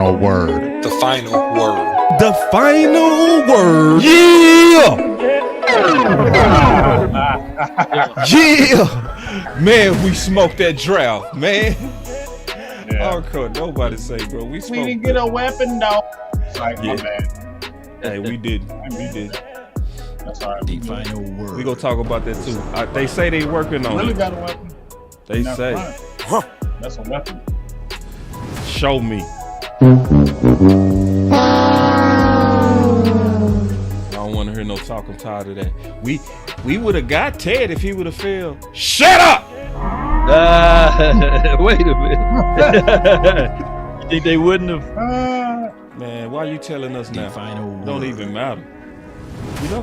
Word. The final word. The final word. Yeah. Yeah. Man, we smoked that draft, man. Yeah. Oh, cool. Nobody say, bro. We didn't get a weapon, though. It's like, my bad. Hey, we did. We did. That's all right. The final word. We gonna talk about that too. They say they working on Really it. got a weapon? They Not say. fine. That's a weapon. Show me. I don't want to hear no talk. I'm tired of that. We would have got Ted if he would have failed. Shut up! Wait a minute. You think they wouldn't have? Man, why are you telling us now? Final Don't word. even matter. You know?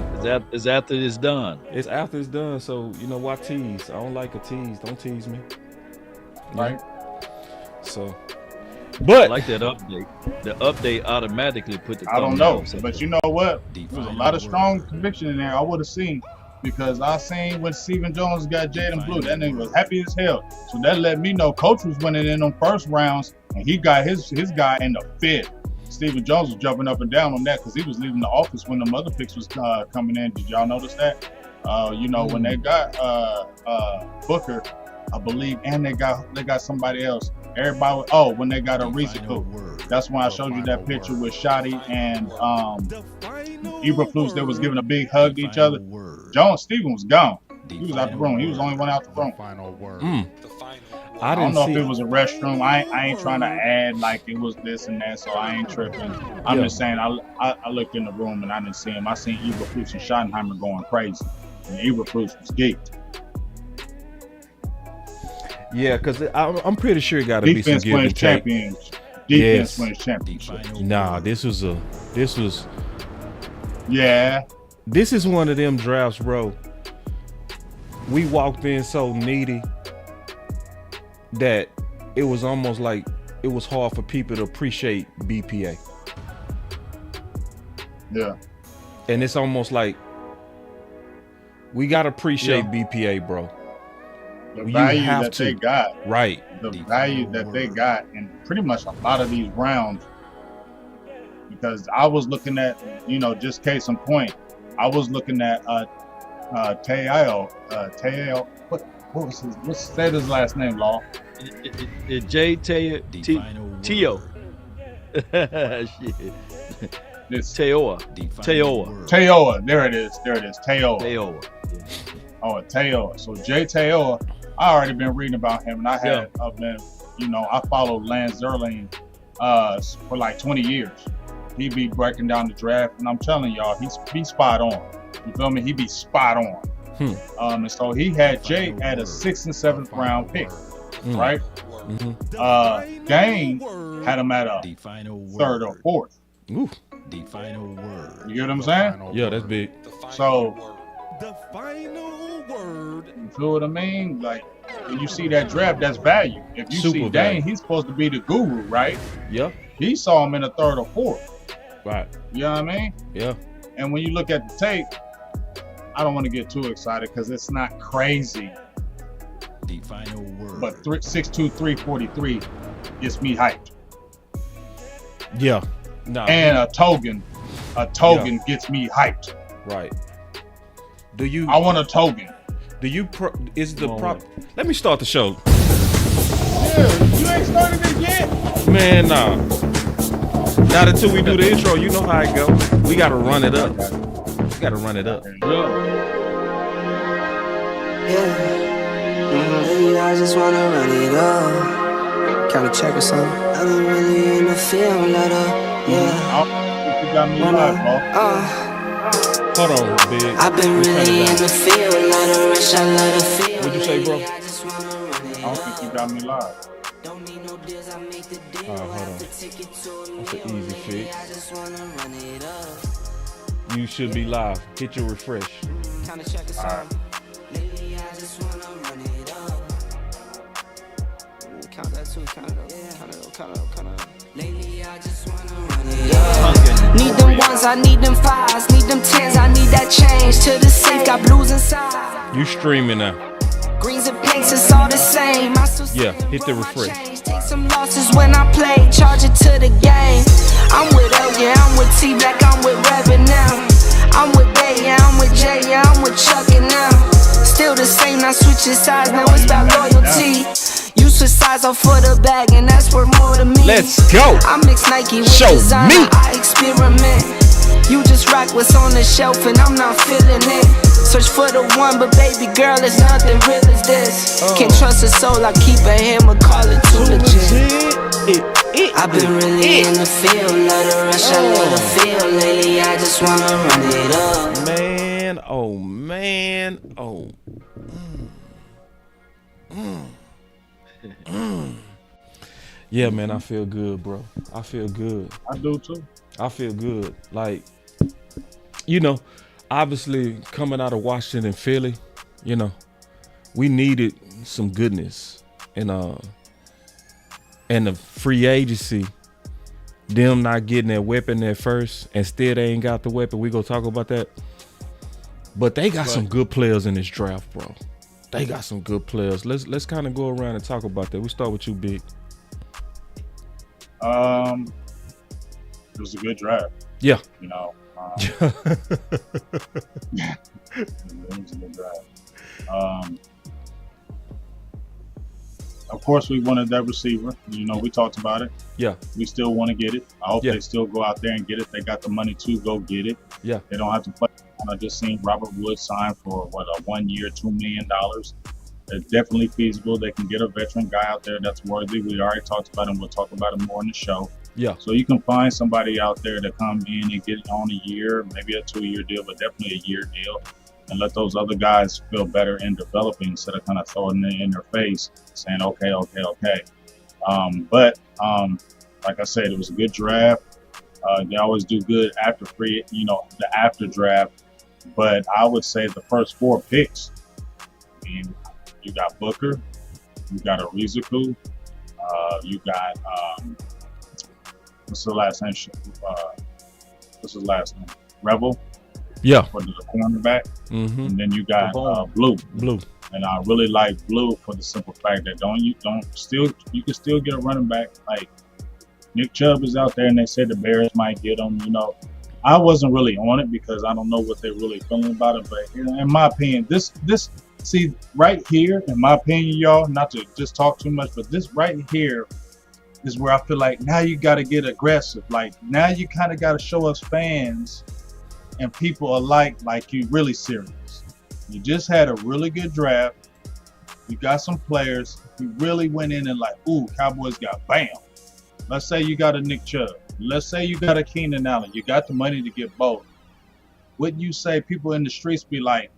Is after it's done. It's after it's done, so you know why tease? I don't like a tease. Don't tease me. Right. So, but I like that update. The update automatically put the. I don't know, thumbnails up. but you know what? There was a lot of strong conviction in there. I would have seen, because I seen when Stephen Jones got Jaden Blue, that nigga was happy as hell. So that let me know Coach was winning in them first rounds, and he got his guy in the fifth. Stephen Jones was jumping up and down on that because he was leaving the office when the other picks was coming in. Did y'all notice that? You know, when they got Booker, I believe, and they got somebody else. Everybody, when they got Ariza, that's when I showed you that picture with Shotty and Eberflus. They was giving a big hug to each other. Stephen was gone. He was out the room. He was the only one out the room. I I don't know if it was a restroom. I ain't trying to add like it was this and that, so I ain't tripping. I'm just saying I looked in the room and I didn't see him. I seen Eberflus and Schottenheimer going crazy, and Eberflus was geeked. Yeah, because I'm pretty sure it got to be some Defense give and wins take. champions. Defense wins championship. Nah, this was. Yeah. This is one of them drafts, bro. We walked in so needy that it was almost like it was hard for people to appreciate BPA. Yeah. And it's almost like we gotta appreciate BPA, bro. The You value have that to. they got. Right. The value that they got in pretty much a lot of these rounds. Because I was looking at, just case in point, I was looking at Teo. What was what's his last name, Law? J. Teo. Shit. This Teoa. There it is. Teoa. Oh, Teoa. So J. Teoa, I already been reading about him, and I had been, I followed Lance Zierlein for like 20 years. He be breaking down the draft, and I'm telling y'all, he's spot on. You feel me? He be spot on. And so he had Jay at a 6th and 7th round pick, right? Dane had him at a 3rd or 4th. Ooh. The final word. You get what I'm saying? Yeah, that's big. So, The final word. you feel what I mean? Like, when you see that draft, that's value. If you Super see value. Dane, he's supposed to be the guru, right? Yeah. He saw him in a 3rd or 4th. Right. You know what I mean? Yeah. And when you look at the tape, I don't want to get too excited because it's not crazy. The final word. But 6'2", 343 gets me hyped. Yeah. Nah. And a Togan gets me hyped. Right. Do you? I want a Togan. Do you? Is the prop? Let me start the show. Yeah, you ain't started it yet. Man, nah. Not until we do the intro. You know how it go. We gotta run it up. We gotta run it up. Yeah, I just wanna run it up. Count a check or something. I've been really in the field, let up. Yeah. I don't think you got me live, bro. Hold on, big. I've been really in the field, let her rush, I let her feel. What'd you say, bro? I don't think you got me live. Hold on. That's an easy fix. You should be live. Hit your refresh. Alright. Count that too, count it up. Need them ones, I need them fives, need them tens, I need that change to the safe, got blues inside. You streaming now. Greens and pinks, it's all the same. Yeah, hit the refresh. some losses when I play, charge it to the game. I'm with L, yeah, I'm with T Black, I'm with Reverend now. I'm with Bay, yeah, I'm with Jay, yeah, I'm with Chuck and now. Still the same, not switching sides, now it's about loyalty. You switch sides off for the bag, and that's worth more to me. Let's go. I mix Nike with Show designer, me. I experiment. You just rock what's on the shelf, and I'm not feeling it. Search for the one, but baby girl, it's nothing real as this. Can't trust a soul, I keep a hammer, call it too legit. I've been really in the field, love the rush, I love the feel. Lately, I just wanna run it up. Man, oh man, oh. Yeah, man, I feel good, bro. I feel good. I do too. I feel good. Like, you know, obviously coming out of Washington and Philly, you know, we needed some goodness. And the free agency, them not getting their weapon at first, and still they ain't got the weapon. We gonna talk about that. But they got some good players in this draft, bro. They got some good players. Let's kind of go around and talk about that. We start with you, Big. It was a good draft. Yeah. You know. It was a good draft. Of course, we wanted that receiver. You know, we talked about it. Yeah. We still want to get it. I hope they still go out there and get it. They got the money to go get it. Yeah. They don't have to play. I just seen Robert Woods sign for a 1 year, $2 million. It's definitely feasible. They can get a veteran guy out there that's worthy. We already talked about him. We'll talk about him more in the show. Yeah. So you can find somebody out there to come in and get on a year, maybe a 2-year deal, but definitely a year deal, and let those other guys feel better in developing instead of kind of throwing it in their face, saying, okay. But like I said, it was a good draft. They always do good after the after draft. But I would say the first 4 picks, I mean, you got Booker, you got Ariziku, you got, what's his last name? Rebel. Yeah. For the cornerback. Mm-hmm. And then you got Blue. And I really like Blue for the simple fact that you can still get a running back. Like Nick Chubb is out there, and they said the Bears might get him. You know, I wasn't really on it because I don't know what they're really feeling about it. But in my opinion, this right here, in my opinion, y'all, not to just talk too much, but this right here is where I feel like now you got to get aggressive. Like now you kind of got to show us fans and people alike like you really serious. You just had a really good draft. You got some players. You really went in and like, ooh, Cowboys got bam. Let's say you got a Nick Chubb. Let's say you got a Keenan Allen. You got the money to get both. Wouldn't you say people in the streets be like,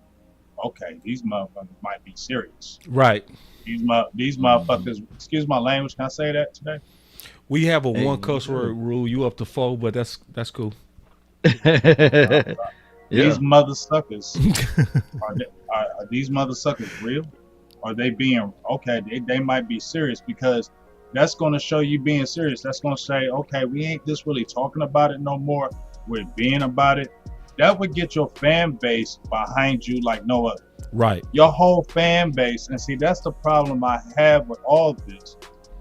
okay, these motherfuckers might be serious. Right. These motherfuckers, excuse my language, can I say that today? We have a one cuss word rule. You up to 4, but that's cool. These mother suckers, are these mother suckers real? Are they being, okay, they might be serious, because that's going to show you being serious. That's going to say, okay, we ain't just really talking about it no more. We're being about it. That would get your fan base behind you like no other. Right. Your whole fan base. And see, that's the problem I have with all of this.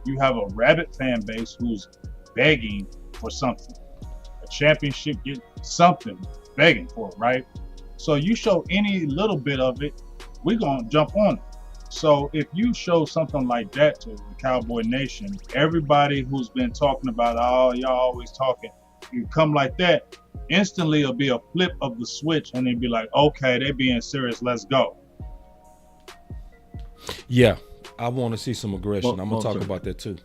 You have a rabid fan base who's begging for something. A championship, get something, begging for it, right? So you show any little bit of it, we're going to jump on it. So if you show something like that to the Cowboy Nation, everybody who's been talking about, oh, y'all always talking, you come like that, instantly it'll be a flip of the switch, and they'd be like, okay, they being serious, let's go. Yeah, I want to see some aggression. I'm going to talk about that too.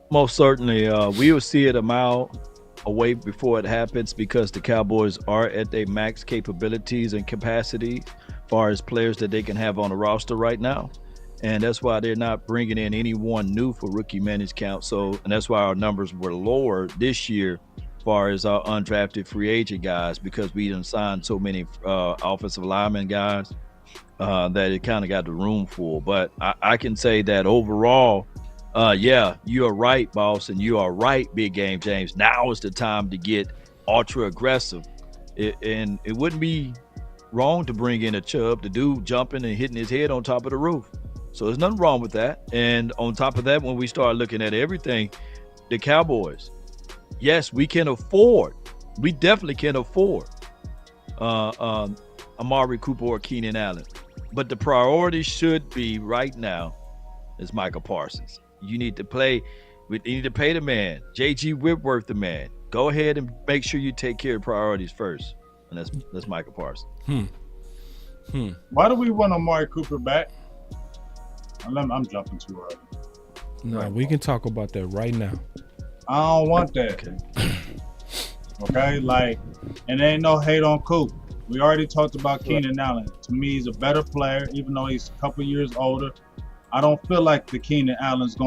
Most certainly. We will see it a mile away before it happens, because the Cowboys are at their max capabilities and capacity as far as players that they can have on the roster right now. And that's why they're not bringing in anyone new for rookie minutes count. So, and that's why our numbers were lower this year as far as our undrafted free agent guys, because we didn't sign so many offensive lineman guys that it kind of got the room full. But I can say that overall, yeah, you are right, boss, and you are right, Big Game James. Now is the time to get ultra aggressive. And it wouldn't be wrong to bring in a Chubb, the dude jumping and hitting his head on top of the roof. So there's nothing wrong with that. And on top of that, when we start looking at everything, the Cowboys, yes, we definitely can afford Amari Cooper or Keenan Allen. But the priority should be right now is Micah Parsons. You need to play. You need to pay the man. J.G. Whitworth, the man. Go ahead and make sure you take care of priorities first. And that's Micah Parsons. Why do we want Amari Cooper back? I'm jumping too early. No, we can talk about that right now. I don't want that. Okay, like, and there ain't no hate on Coop. We already talked about Keenan Allen. To me, he's a better player, even though he's a couple years older. I don't feel like the Keenan Allen's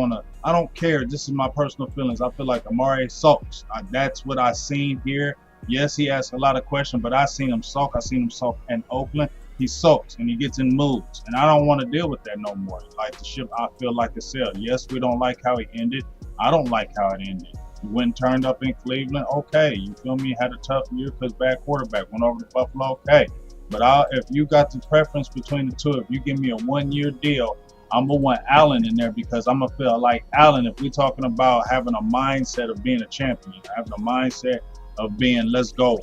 I don't care. This is my personal feelings. I feel like Amari sulks. That's what I seen here. Yes, he asked a lot of questions, but I seen him sulk. I seen him sulk in Oakland. He sulks and he gets in moods, and I don't want to deal with that no more. Like the ship, I feel like it sailed. Yes, we don't like how he ended. I don't like how it ended. He went and turned up in Cleveland. Okay, you feel me? Had a tough year because bad quarterback. Went over to Buffalo. Okay, but if you got the preference between the two, if you give me a 1-year deal, I'm gonna want Allen in there because I'm gonna feel like Allen. If we're talking about having a mindset of being a champion, having a mindset of being let's go.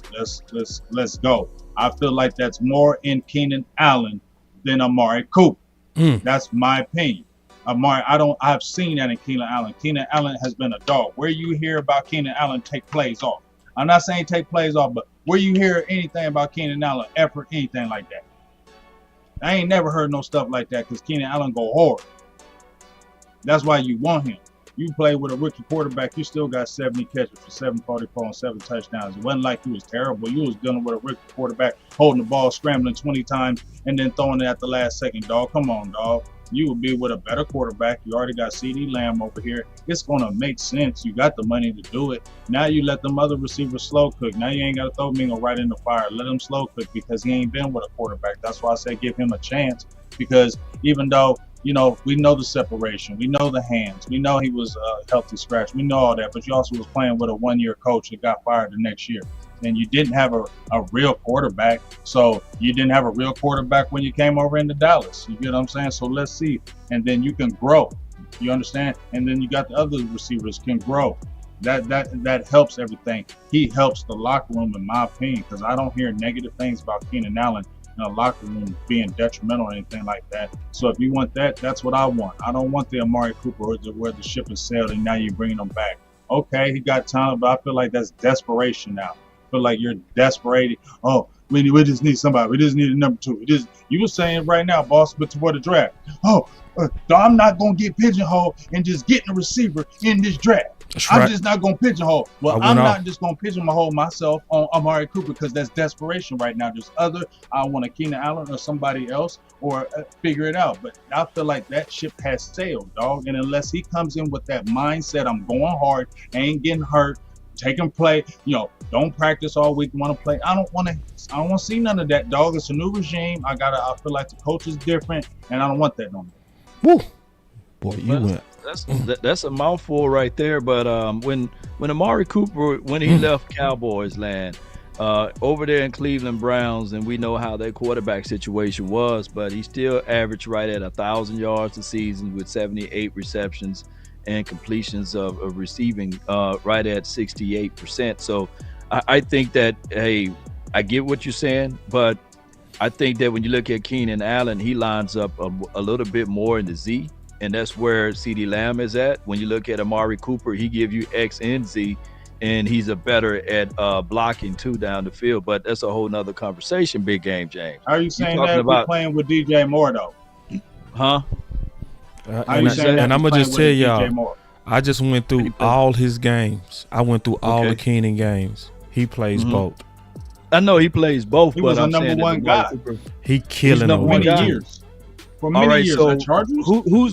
I feel like that's more in Keenan Allen than Amari Cooper. That's my opinion. Amari, I've seen that in Keenan Allen. Keenan Allen has been a dog. Where you hear about Keenan Allen take plays off? I'm not saying take plays off, but where you hear anything about Keenan Allen, effort, anything like that? I ain't never heard no stuff like that because Keenan Allen go hard. That's why you want him. You play with a rookie quarterback, you still got 70 catches for 744 and 7 touchdowns. It wasn't like you was terrible. You was dealing with a rookie quarterback holding the ball, scrambling 20 times, and then throwing it at the last second, dog. Come on, dog. You would be with a better quarterback. You already got CeeDee Lamb over here. It's going to make sense. You got the money to do it. Now you let them other receivers slow cook. Now you ain't got to throw Mingo right in the fire. Let him slow cook because he ain't been with a quarterback. That's why I say give him a chance because even though, you know, we know the separation. We know the hands. We know he was a healthy scratch. We know all that. But you also was playing with a 1-year coach that got fired the next year. And you didn't have a real quarterback. So you didn't have a real quarterback when you came over into Dallas. You get what I'm saying? So let's see. And then you can grow. You understand? And then you got the other receivers can grow. That helps everything. He helps the locker room, in my opinion, because I don't hear negative things about Keenan Allen in a locker room being detrimental or anything like that. So if you want that, that's what I want. I don't want the Amari Cooper where the ship has sailed and now you're bringing him back. Okay, he got talent, but I feel like that's desperation now. I feel like you're desperate. Oh, we just need somebody. We just need a number 2. You were saying right now, boss, but toward the draft. Oh, I'm not going to get pigeonholed and just getting a receiver in this draft. I'm just not going to pigeonhole. Well, I'm not just going to pigeonhole myself on Amari Cooper because that's desperation right now. There's I want a Keenan Allen or somebody else or figure it out. But I feel like that ship has sailed, dog. And unless he comes in with that mindset, I'm going hard, ain't getting hurt, taking play, don't practice all week, want to play. I don't want to see none of that, dog. It's a new regime. I feel like the coach is different, and I don't want that no more. Woo. Boy, you went. That's a mouthful right there. But when Amari Cooper, when he left Cowboys land over there in Cleveland Browns, and we know how their quarterback situation was, but he still averaged right at 1,000 yards a season with 78 receptions and completions of receiving right at 68%. So I think that, hey, I get what you're saying, but I think that when you look at Keenan Allen, he lines up a little bit more in the Z, and that's where CeeDee Lamb is at. When you look at Amari Cooper, he give you X and Z, and he's a better at blocking too down the field. But that's a whole nother conversation, Big Game James. Are you saying that we're playing with DJ Moore, though? Huh? And I'm gonna just tell y'all, I just went through all his games. I went through all the Keenan games. He plays both. I know he plays both. He was a number 1 guy. He killing them many years. For many years. So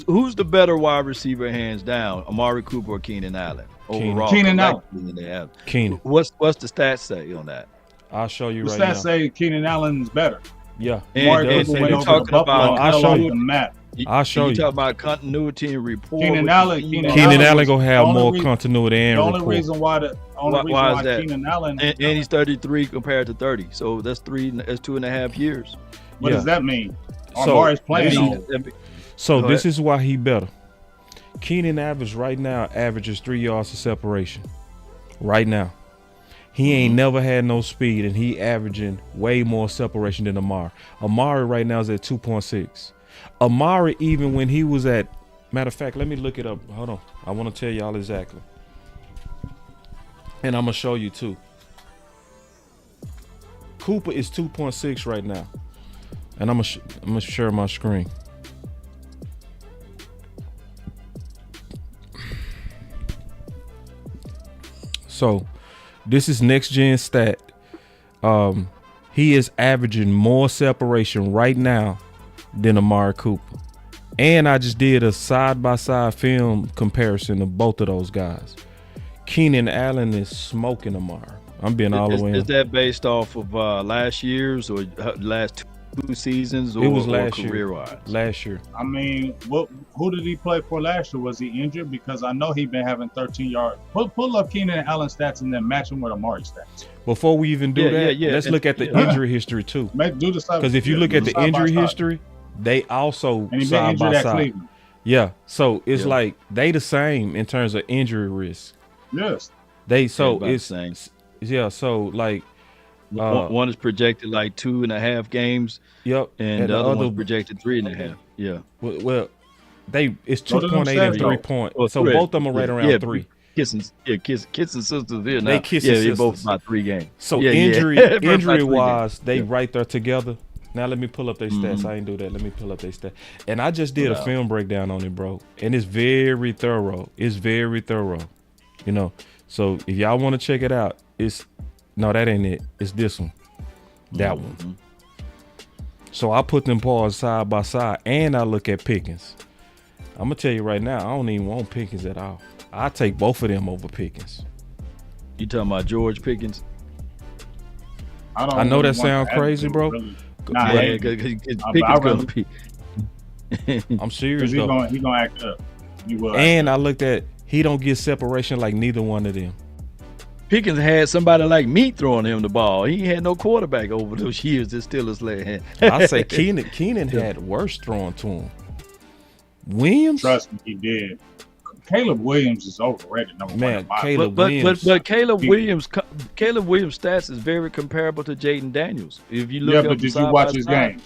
who's the better wide receiver, hands down, Amari Cooper or Keenan Allen? Overall, Keenan Allen. Keenan. What's the stats say on that? I'll show you right now. The stats say Keenan Allen is better. Yeah. And you're talking about. I'll show you. I'll show you. You talk about continuity and rapport. Keenan Allen gonna have more continuity and rapport. The only reason why Keenan Allen and he's 33 compared to 30, so that's 2.5 years. What does that mean? Amari's playing. So Go this ahead. is why he better. Keenan right now averages 3 yards of separation. Right now. He ain't never had no speed, and he averaging way more separation than Amari. Amari right now is at 2.6. Amari, even when he was at, matter of fact, let me look it up. Hold on. I want to tell y'all exactly. And I'm going to show you too. Cooper is 2.6 right now. And I'm going to share my screen. So this is next gen stat. He is averaging more separation right now than Amari Cooper. And I just did a side-by-side film comparison of both of those guys. Keenan Allen is smoking Amari. I'm being all the way in. Is that based off of last year's or last 2 seasons, or It was last year. career-wise? Last year. I mean, who did he play for last year? Was he injured? Because I know he's been having 13 yards. Pull up Keenan Allen stats and then match them with Amari stats. Before we even do that, let's look at the Yeah. injury history too. Do the side. Because if you look at the side by injury side. history, they also And he been side injured by at side. Cleveland. Yeah. So it's Yeah. like they the same in terms of injury risk. Yes. They so About the it's same. yeah. So like One is projected like 2.5 games, yep. and the other one's projected 3.5. Yeah. Well, it's Go to them 2.8 and stats, 3 though. point. Or So three. both of them are right around Yeah, 3. Kissing sisters here now. They kissing They both sisters. about 3 games. So Yeah, yeah. injury About 3 injury games. wise, they Yeah. right there together. Now let me pull up their stats. I ain't do that. Let me pull up their stats. And I just did a film breakdown on it, bro. And it's very thorough. It's very thorough. You know. So if y'all want to check it out, that ain't it. It's this one. That one. So I put them paws side by side, and I look at Pickens. I'm gonna tell you right now, I don't even want Pickens at all. I take both of them over Pickens. You talking about George Pickens? I know that sounds crazy, bro. Really. Nah, Yeah, because Pickens gonna be. I'm serious He's though. gonna act up. He will. And I looked at he don't get separation like neither one of them. Pickens had somebody like me throwing him the ball. He had no quarterback over those years that Steelers led. I say Keenan had worse throwing to him. Williams, Trust me, he did. Caleb Williams is overrated. Number man, one in my Caleb But Williams. Caleb Williams stats is very comparable to Jaden Daniels. If you look Yeah, up but did you side watch by his side. game?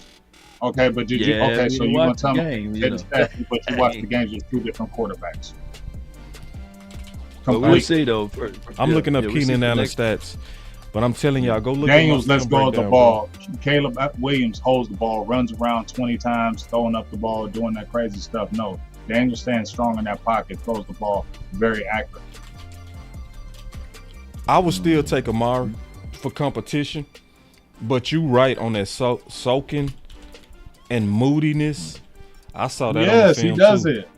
Okay, but did you? Yeah, Okay, we so didn't you gonna watch tell the me game, the you know. stats, but you watched the games with 2 different quarterbacks. But we'll see though. I'm looking up we'll see Keenan for Allen next- stats, but I'm telling y'all, go look Daniels at my lets film go of the breakdown, ball. Caleb Williams holds the ball, runs around 20 times, throwing up the ball, doing that crazy stuff. No, Daniels stands strong in that pocket, throws the ball very accurate. I would still take Amari for competition, but you right on that soaking and moodiness. I saw that. Yes, on the he film does too. it.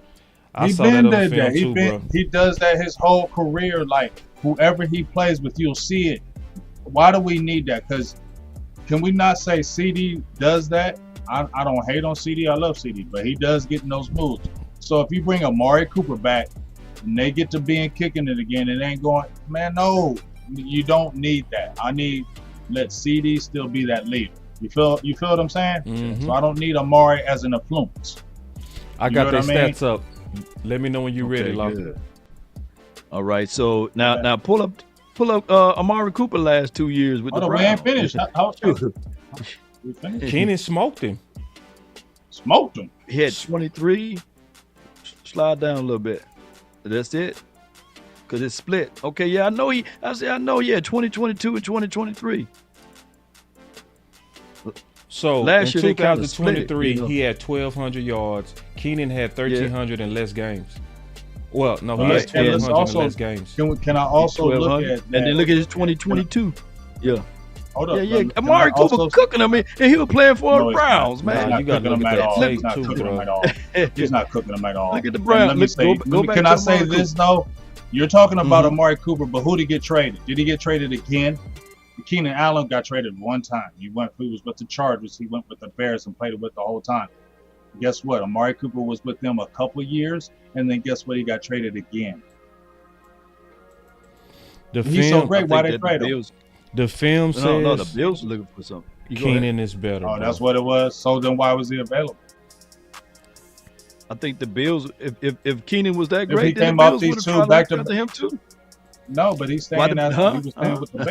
I He saw that been on the did that. film too, bro. He does that his whole career. Like whoever he plays with, you'll see it. Why do we need that? Because can we not say CD does that? I don't hate on CD. I love CD, but he does get in those moves. So if you bring Amari Cooper back and they get to being kicking it again, it ain't going. Man, no, you don't need that. Let CD still be that leader. You feel what I'm saying? Mhm. So I don't need Amari as an influence. I You got know their what I mean? stats up. Let me know when you're ready, Law. good. All right, so now pull up Amari Cooper last 2 years with Hold the on, we Browns. ain't finished. We finished? Keenan smoked him. Smoked him. He had 23. Slide down a little bit. That's it. Cause it's split. Okay, yeah, I know. Yeah, 2022 and 2023. So Last in year they kinda split it, 2023, you know. he had 1,200 yards. Keenan had 1,300 and less games. Well, no, he had And let's 1,200 also- and less games. Can I also look 1200. at that? And then look at his 2022. Yeah. Hold up. Yeah. Can Amari I Cooper also- cooking him, and he was playing for No, the he's Browns, not. Nah, He's man. you not gotta cooking look him at at that all. tape He's not too, cooking bro. him at all. He's not cooking him at all. Look at the And Browns. let me Let's say, go back can to I say Amari this Cooper. though? You're talking about Mhm. Amari Cooper, but who did he get traded? Did he get traded again? Keenan Allen got traded one time. He was with the Chargers. He went with the Bears and played with the whole time. Guess what? Amari Cooper was with them a couple of years, and then guess what? He got traded again. The He's so film, great. Why they that trade him? Bills- the film says No, the Bills are looking for something. You go ahead. Keenan is better. Oh, bro. that's what it was. So then why was he available? I think the Bills, if Keenan was that If great, he then came the off Bills these would have two probably back went to after him too. no, but he's Why staying the- as huh? he was staying with the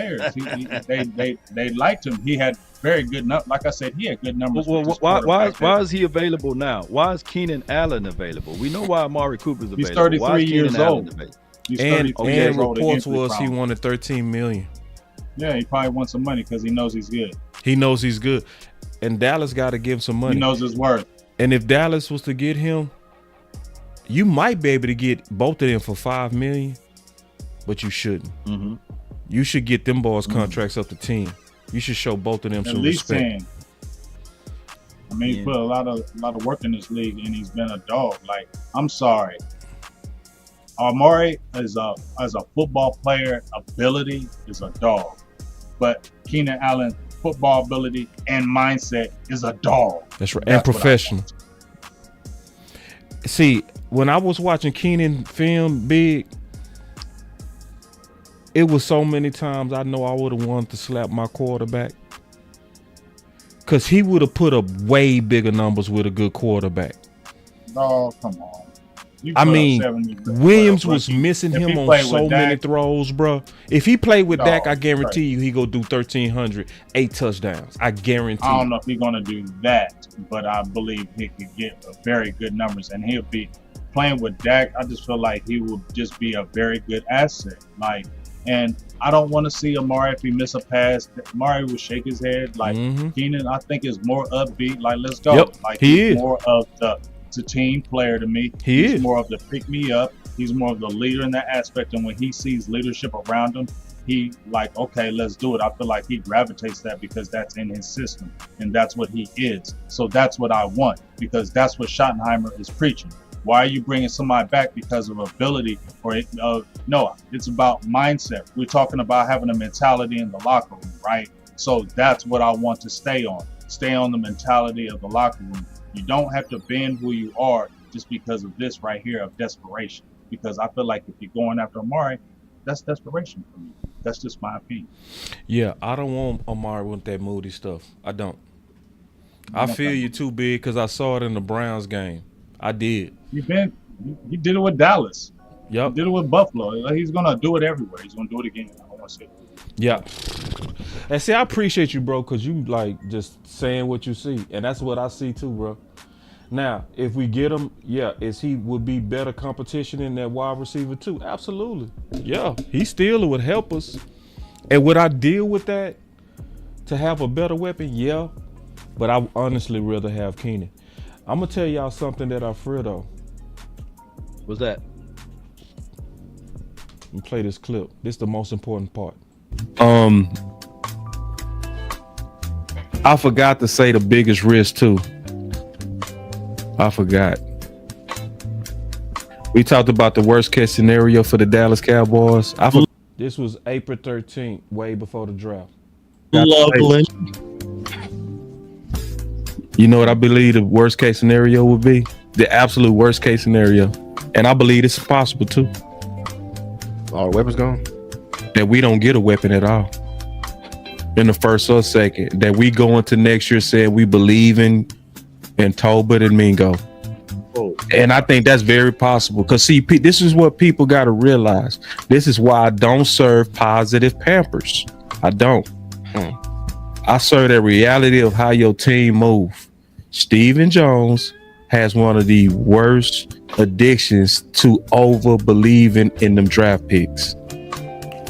Bears. They liked him. He had very good like I said, he had good numbers. Well, with this why quarterback is he available now? Why is Keenan Allen available? We know why Amari Cooper's available. He's 33 why is Keenan years Allen old. available? He's And 33 years old. reports injury was he prone. wanted 13 million. Yeah, he probably wants some money because he knows he's good. He knows he's good, and Dallas got to give him some money. He knows his worth. And if Dallas was to get him, you might be able to get both of them for $5 million, but you shouldn't. Mm-hmm. You should get them boys contracts up to 10. You should show both of them At some least respect. 10. I mean, he's put a lot of work in this league, and he's been a dog. Like, I'm sorry, Amari as a football player ability is a dog, but Keenan Allen football ability and mindset is a dog. That's right, and professional. See, when I was watching Keenan film big, it was so many times I know I would have wanted to slap my quarterback, because he would have put up way bigger numbers with a good quarterback. Oh, come on. I mean, Williams was missing him on so many throws, bro. If he played with Dak, I guarantee you he go do 1,300, 8 touchdowns. I guarantee. I don't know if he's gonna do that, but I believe he could get very good numbers, and he'll be playing with Dak. I just feel like he will just be a very good asset. Like, and I don't want to see Amari if he miss a pass. Amari will shake his head. Like Keenan, I think is more upbeat. Like, let's go. Yep, like he's more of the team player to me. He's more of the pick me up. He's more of the leader in that aspect. And when he sees leadership around him, he like, okay, let's do it. I feel like he gravitates that because that's in his system and that's what he is. So that's what I want, because that's what Schottenheimer is preaching. Why are you bringing somebody back because of ability or no, it's about mindset. We're talking about having a mentality in the locker room, right? So that's what I want to stay on the mentality of the locker room. You don't have to bend who you are just because of this right here of desperation. Because I feel like if you're going after Amari, that's desperation for me. That's just my opinion. Yeah, I don't want Amari with that moody stuff. I don't. I feel you too, big, because I saw it in the Browns game. I did. He did it with Dallas. Yep. He did it with Buffalo. He's gonna do it everywhere. He's gonna do it again. I don't want to say it. Yeah. And see, I appreciate you, bro, because you like just saying what you see. And that's what I see too, bro. Now, if we get him, he would be better competition in that wide receiver too? Absolutely. Yeah, he still would help us. And would I deal with that to have a better weapon? Yeah. But I honestly rather have Keenan. I'm going to tell y'all something that I fear though. What's that? Let me play this clip. This is the most important part. I forgot to say the biggest risk too. I forgot. We talked about the worst case scenario for the Dallas Cowboys. This was April 13th, way before the draft. Lovely. You know what I believe the worst case scenario would be? The absolute worst case scenario. And I believe it's possible too. All the weapons gone? That we don't get a weapon at all in the first or second. That we go into next year saying we believe in Tolbert and Mingo. Oh. And I think that's very possible. Because see, this is what people got to realize. This is why I don't serve positive Pampers. I don't. I serve the reality of how your team move. Stephen Jones has one of the worst addictions to over believing in them draft picks.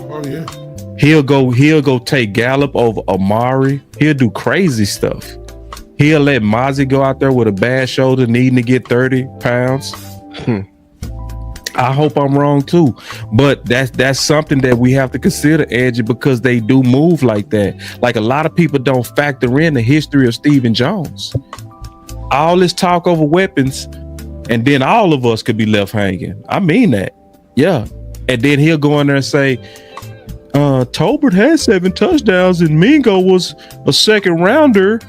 Oh yeah. He'll go take Gallup over Amari. He'll do crazy stuff. He'll let Mozzie go out there with a bad shoulder needing to get 30 pounds. I hope I'm wrong too, but that's something that we have to consider, Angie, because they do move like that. Like a lot of people don't factor in the history of Stephen Jones. All this talk over weapons, and then all of us could be left hanging. I mean that. Yeah. And then he'll go in there and say, Tolbert had 7 touchdowns and Mingo was a second rounder.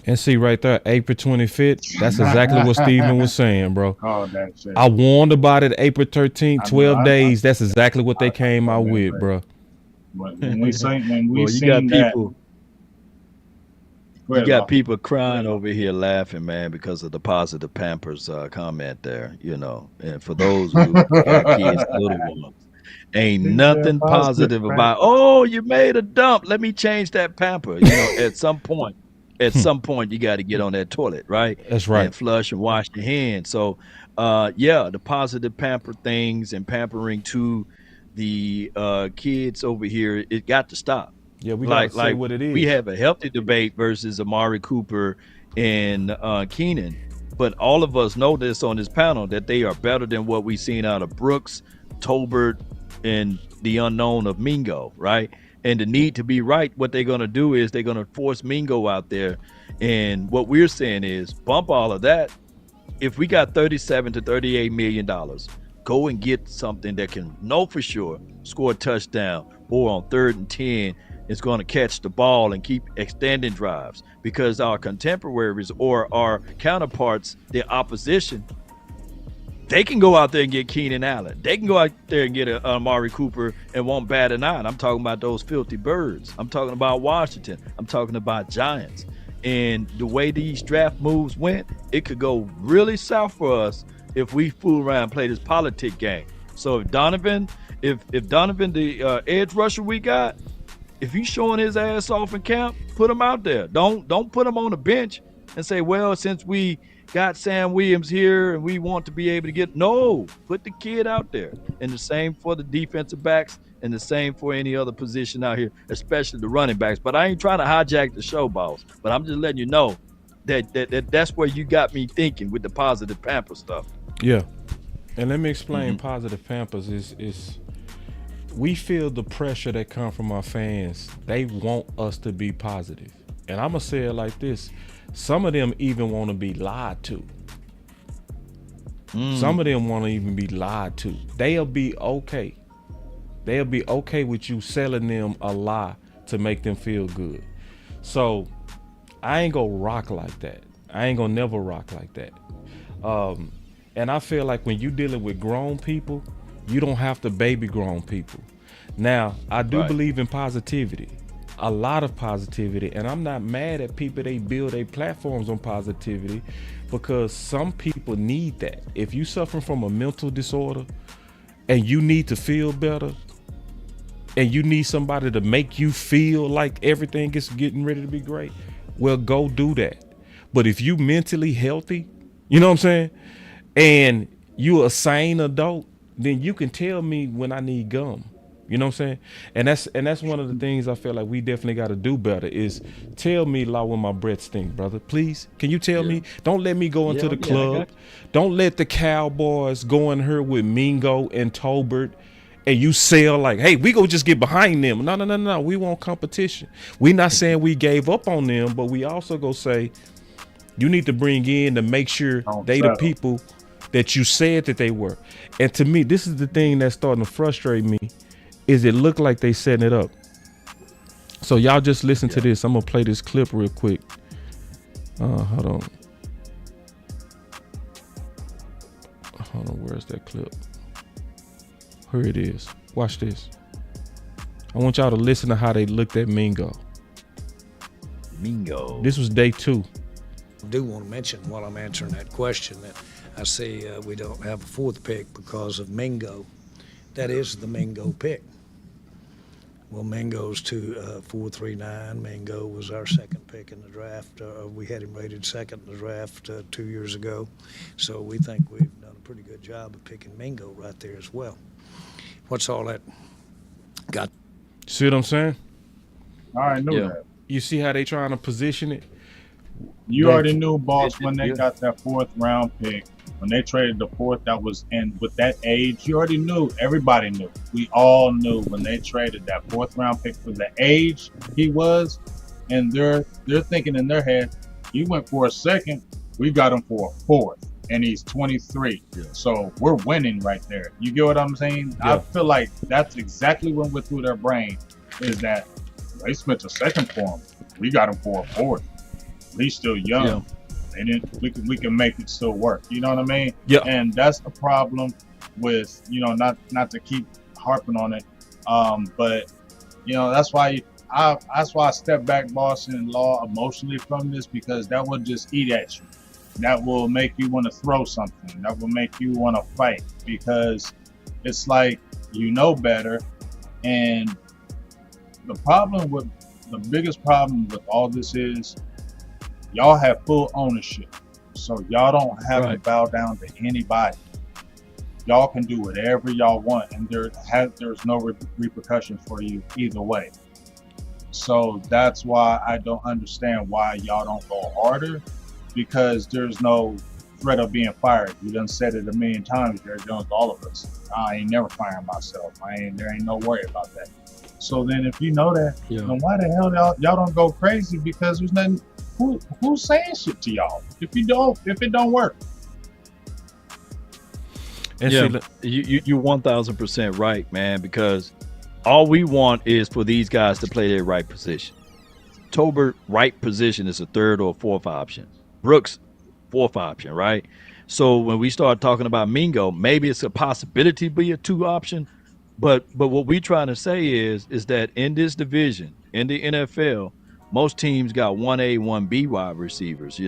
And see right there, April 25th, that's exactly what Steven was saying, bro. Oh, that shit. I warned about it April 13th, 12 days. That's exactly what they came out with, bro. When we Well, you seen got that, people. Go You ahead, got Law. people crying over here laughing, man, because of the positive Pampers comment there, And for those who got kids, little ones, ain't He said nothing positive, positive man. about, oh, you made a dump. Let me change that pamper. At some point, you got to get on that toilet, right? That's right. And flush and wash your hands. So, yeah, the positive pamper things and pampering to the kids over here, it got to stop. Yeah, we gotta say Like what it we is. have a healthy debate versus Amari Cooper and Keenan, but all of us know this on this panel that they are better than what we've seen out of Brooks, Tolbert, and the unknown of Mingo, right? And the need to be right, what they're going to do is they're going to force Mingo out there. And what we're saying is bump all of that. If we got $37 to $38 million, go and get something that can know for sure score a touchdown, or on 3rd and 10 is going to catch the ball and keep extending drives, because our contemporaries or our counterparts, the opposition, they can go out there and get Keenan Allen. They can go out there and get a Amari Cooper and won't bat an eye. I'm talking about those filthy birds. I'm talking about Washington. I'm talking about Giants. And the way these draft moves went, it could go really south for us if we fool around and play this politic game. So if Donovan, the edge rusher we got, if he's showing his ass off in camp, put him out there. Don't put him on the bench and say, well, since we got Sam Williams here and we want to be able to get, no, put the kid out there. And the same for the defensive backs and the same for any other position out here, especially the running backs. But I ain't trying to hijack the show, boss, but I'm just letting you know that's where you got me thinking with the positive pamper stuff. Yeah. And let me explain positive Pampers is we feel the pressure that come from our fans. They want us to be positive. And I'm going to say it like this. Some of them even want to be lied to. Some of them want to even be lied to. They'll be okay. They'll be okay with you selling them a lie to make them feel good. So I ain't gonna rock like that. I ain't gonna never rock like that. And I feel like when you dealing with grown people, you don't have to baby grown people. Now, I do believe in positivity, a lot of positivity, and I'm not mad at people. They build their platforms on positivity because some people need that. If you suffering from a mental disorder and you need to feel better and you need somebody to make you feel like everything is getting ready to be great, well, go do that. But if you mentally healthy, you know what I'm saying, and you a sane adult, then you can tell me when I need gum. You know what I'm saying? And that's one of the things I feel like we definitely got to do better is tell me, Law, when my breath stink, brother. Please, can you tell me? Don't let me go into the club. Don't let the Cowboys go in here with Mingo and Tolbert and you sell like, hey, we go just get behind them. No. We want competition. We not saying we gave up on them, but we also go say you need to bring in to make sure they the people that you said that they were. And to me, this is the thing that's starting to frustrate me. Is it look like they setting it up. So y'all just listen to this. I'm gonna play this clip real quick. Hold on, where's that clip? Here it is. Watch this. I want y'all to listen to how they looked at Mingo. This was day 2. I do want to mention while I'm answering that question that I see we don't have a 4th pick because of Mingo. That is the Mingo pick. Well, Mingo's to 439. Mingo was our 2nd pick in the draft. We had him rated 2nd in the draft 2 years ago. So we think we've done a pretty good job of picking Mingo right there as well. What's all that got? See what I'm saying? I already knew that. You see how they trying to position it? You already knew, boss, when they got that 4th round pick, when they traded the 4th, that was in with that age. You already knew. Everybody knew. We all knew when they traded that 4th round pick for the age he was, and they're thinking in their head, he went for a 2nd, we got him for a 4th, and he's 23. So we're winning right there. You get what I'm saying? I feel like that's exactly what went through their brain, is that they spent a 2nd for him. We got him for a 4th. He's still young. We can make it still work. You know what I mean? Yeah. And that's the problem with, not to keep harping on it. But that's why that's why I step back, boss and law, emotionally from this, because that will just eat at you. That will make you want to throw something. That will make you want to fight, because it's like you know better. And the biggest problem with all this is y'all have full ownership. So y'all don't have to bow down to anybody. Y'all can do whatever y'all want, and there's no repercussions for you either way. So that's why I don't understand why y'all don't go harder, because there's no threat of being fired. You done said it a million times, Jerry Jones, all of us. I ain't never firing myself. There ain't no worry about that. So then if you know that, then why the hell y'all don't go crazy? Because there's nothing. Who's saying shit to y'all if it don't work? And you 1000% right, man, because all we want is for these guys to play their right position. Tolbert, right position is a third or fourth option. Brooks, fourth option, right? So when we start talking about Mingo, maybe it's a possibility to be a 2 option. But what we're trying to say is that in this division, in the NFL, most teams got 1A, 1B wide receivers,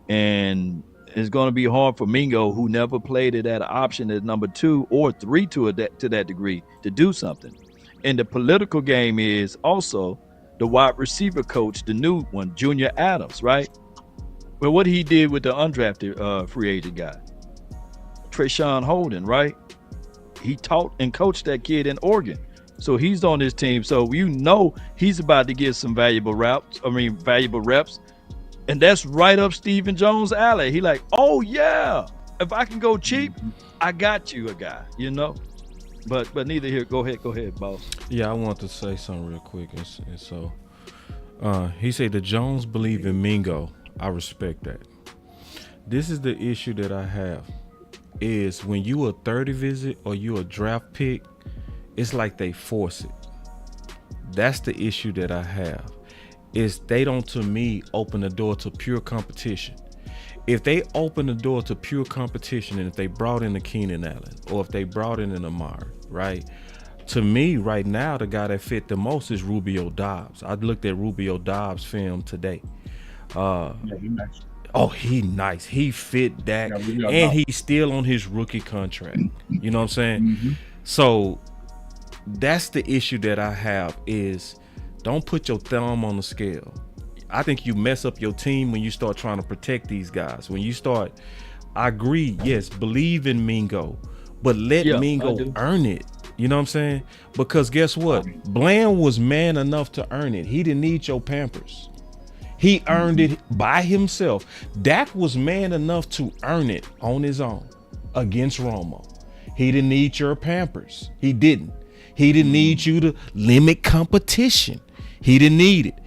and it's going to be hard for Mingo, who never played it at an option at number 2 or 3 to that degree, to do something. And the political game is also the wide receiver coach, the new one, Junior Adams, right? Well, what he did with the undrafted free agent guy, Trayshawn Holden, right? He taught and coached that kid in Oregon. So he's on his team. So he's about to get some valuable reps. And that's right up Stephen Jones' alley. He like, oh yeah, if I can go cheap, I got you a guy, But neither here. Go ahead, boss. Yeah, I want to say something real quick. And so he said the Jones believe in Mingo. I respect that. This is the issue that I have, is when you a 30 visit or you a draft pick, it's like they force it. That's the issue that I have, is they don't, to me, open the door to pure competition. If they open the door to pure competition, and if they brought in a Keenan Allen, or if they brought in an Amari, right? To me, right now, the guy that fit the most is Rubio Dobbs. I looked at Rubio Dobbs' film today. He nice. Oh, he nice. He fit Dak, and he's still on his rookie contract. You know what I'm saying? Mm-hmm. So that's the issue that I have, is don't put your thumb on the scale. I think you mess up your team when you start trying to protect these guys. When you start, I agree, yes, believe in Mingo, but let Mingo earn it. You know what I'm saying? Because guess what? Bland was man enough to earn it. He didn't need your Pampers. He earned it by himself. Dak was man enough to earn it on his own against Romo. He didn't need your Pampers. He didn't. He didn't need you to limit competition. He didn't need it.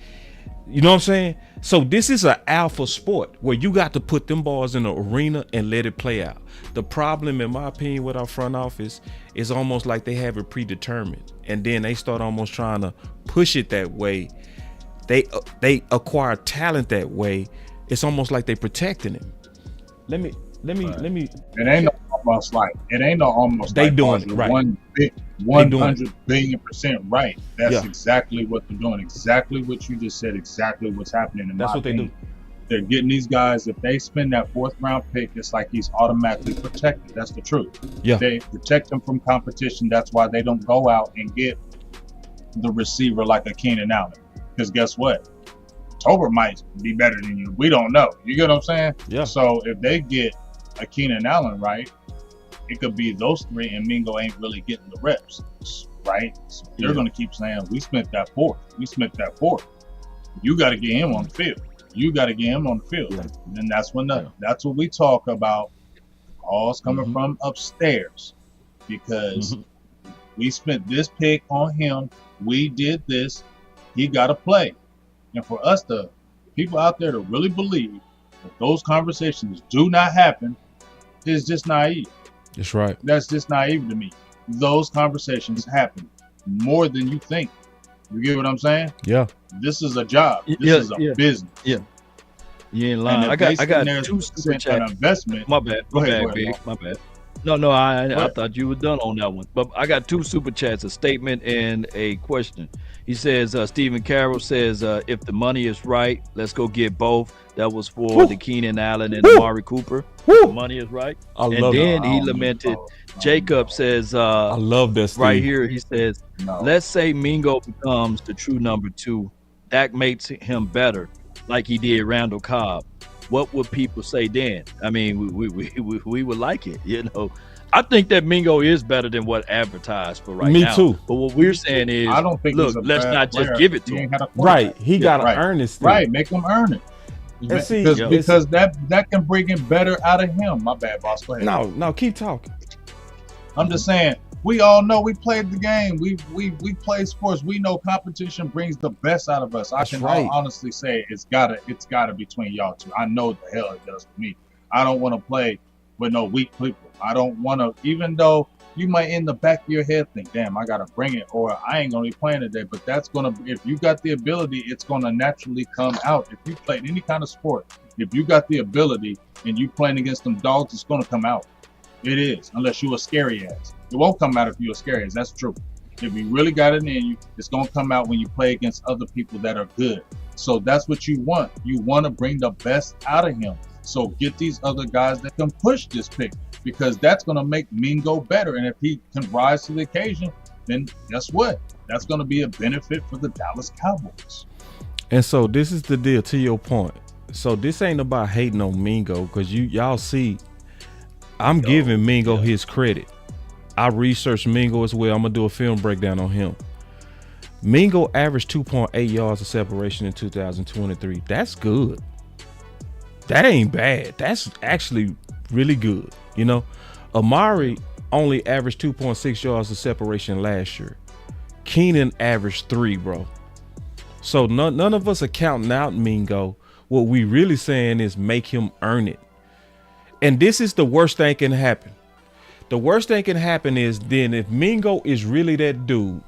You know what I'm saying? So this is an alpha sport where you got to put them balls in the arena and let it play out. The problem, in my opinion, with our front office is almost like they have it predetermined, and then they start almost trying to push it that way. They acquire talent that way. It's almost like they protecting him. Let me. It ain't no almost. They like doing it right. 100 billion% right. That's exactly what they're doing. Exactly what you just said. Exactly what's happening. That's what they do. They're getting these guys. If they spend that 4th round pick, it's like he's automatically protected. That's the truth. Yeah. They protect them from competition. That's why they don't go out and get the receiver like a Keenan Allen. Because guess what? Tolbert might be better than you. We don't know. You get what I'm saying? Yeah. So if they get a Keenan Allen, right, it could be those 3, and Mingo ain't really getting the reps, right? So they're going to keep saying, we spent that 4th. You got to get him on the field. Yeah. And then that's when that's what we talk about. Calls coming from upstairs, because we spent this pick on him. We did this. He got to play. And for us, the people out there to really believe that those conversations do not happen is just naive. That's right. That's just naive to me. Those conversations happen more than you think. You get what I'm saying? Yeah. This is a job. This is a business. Yeah. You ain't lying. I got 2 super chats. Investment. My bad. My bad. No, I thought you were done on that one. But I got two super chats, a statement and a question. He says, Stephen Carroll says, if the money is right, let's go get both. That was for the Keenan Allen and Amari Cooper. The money is right. I And love then that. he lamented. Jacob says, I love that, Steve. right here, he says, let's say Mingo becomes the true number 2. That makes him better, like he did Randall Cobb. What would people say then? I mean, we would like it, you know. I think that Mingo is better than what advertised for right now. Me too. But what we're saying is, I don't think look, he's a let's bad not player. just give it to He him. ain't had a Right. quarterback. He got to right. earn it still. Right, make him earn it. And see, Because that can bring it better out of him. My bad, boss. Go ahead. No, keep talking. I'm just saying, we all know we played the game. We play sports. We know competition brings the best out of us. That's I can right. honestly say it's gotta between y'all two. I know the hell it does for me. I don't want to play with no weak people. I don't want to, even though you might in the back of your head think, damn, I gotta bring it, or I ain't gonna be playing today. But that's gonna, if you got the ability, it's gonna naturally come out. If you played any kind of sport, if you got the ability and you playing against them dogs, it's gonna come out. It is, unless you a scary ass. It won't come out if you're a scary ass. That's true. If you really got it in you, it's gonna come out when you play against other people that are good. So that's what you want. You want to bring the best out of him. So get these other guys that can push this pick, because that's gonna make Mingo better. And if he can rise to the occasion, then guess what? That's gonna be a benefit for the Dallas Cowboys. And so this is the deal, to your point. So this ain't about hating on Mingo, because y'all see, I'm giving Mingo his credit. I researched Mingo as well. I'm gonna do a film breakdown on him. Mingo averaged 2.8 yards of separation in 2023. That's good. That ain't bad. That's actually really good. You know, Amari only averaged 2.6 yards of separation last year. Keenan averaged 3, bro. So none of us are counting out Mingo. What we really saying is make him earn it. And this is the worst thing can happen. The worst thing can happen is then if Mingo is really that dude,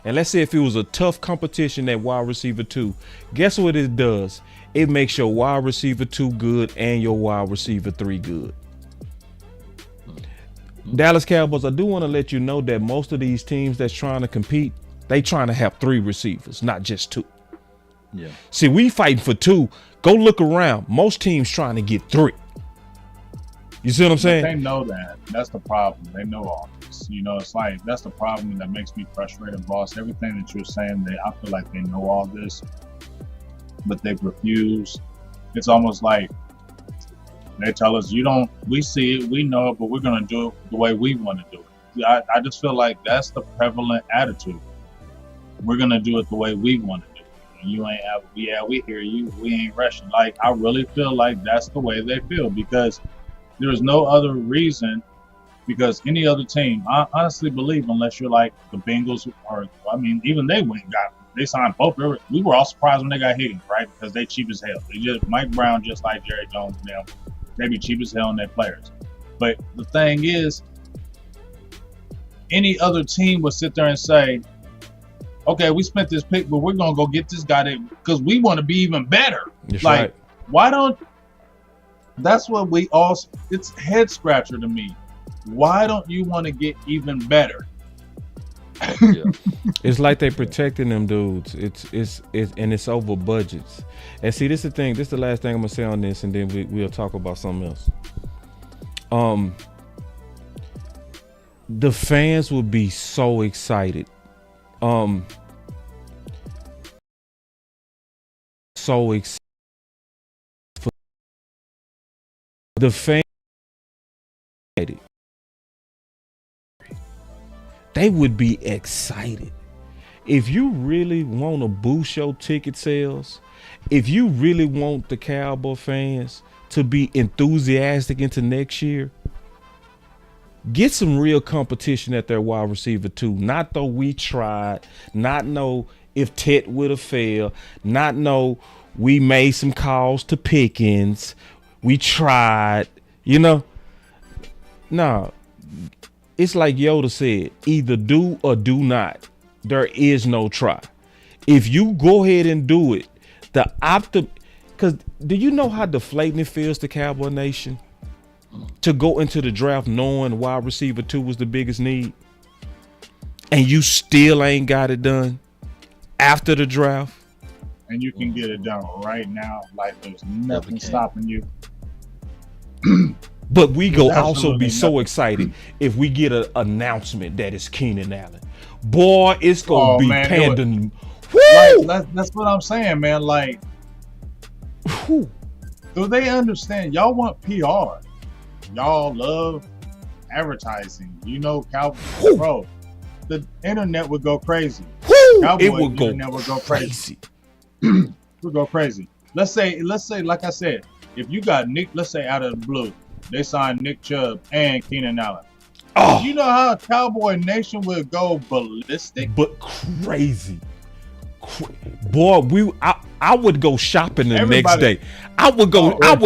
and let's say if it was a tough competition at wide receiver 2, guess what it does? It makes your wide receiver 2 good and your wide receiver 3 good. Dallas Cowboys, I do want to let you know that most of these teams that's trying to compete, they trying to have 3 receivers, not just 2. Yeah. See, we fighting for 2. Go look around. Most teams trying to get 3. You see what I'm saying? They know that. That's the problem. They know all this. You know, it's like, that's the problem that makes me frustrated, boss. Everything that you're saying, I feel like they know all this, but they refuse. It's almost like they tell us, we see it, we know it, but we're going to do it the way we want to do it. I just feel like that's the prevalent attitude. We're going to do it the way we want to do it. And you ain't have, we hear you, we ain't rushing. Like, I really feel like that's the way they feel, because there's no other reason, because any other team, I honestly believe, unless you're like the Bengals, or, I mean, even they they signed both. We were all surprised when they got Higgins, right? Because they cheap as hell. Mike Brown, just like Jerry Jones and them, they be cheap as hell in their players. But the thing is, any other team would sit there and say, okay, we spent this pick, but we're going to go get this guy because we want to be even better. That's like, right. why don't, that's what it's head scratcher to me. Why don't you want to get even better? Yeah. It's like they protecting them dudes. It's over budgets. And see, this is the thing. This is the last thing I'm gonna say on this, and then we'll talk about something else. The fans will be so excited. So excited. The fans, they would be excited. If you really want to boost your ticket sales, if you really want the Cowboy fans to be enthusiastic into next year, get some real competition at their wide receiver too. Not though we tried, not know if Tet would have failed, not know we made some calls to Pickens, we tried, you know. No, it's like Yoda said, either do or do not. There is no try. If you go ahead and do it, because do you know how deflating it feels to Cowboy Nation? to go into the draft knowing wide receiver 2 was the biggest need, and you still ain't got it done after the draft? And you can get it done right now. Like there's nothing stopping you. But we go There's also be absolutely so nothing. excited if we get an announcement that it's Keenan Allen. Boy, it's gonna be man, pandering. Like, that's what I'm saying, man. Like, Woo! do they understand? Y'all want PR. Y'all love advertising. You know, Whew. bro, the internet would go crazy. Woo! Cowboy It would go internet would go crazy. crazy. Would go crazy. Let's say, like I said, if you got Nick, let's say out of the blue, they signed Nick Chubb and Keenan Allen. Oh, You know how Cowboy Nation would go ballistic? but crazy. Boy, I would go shopping the next Everybody- day. I would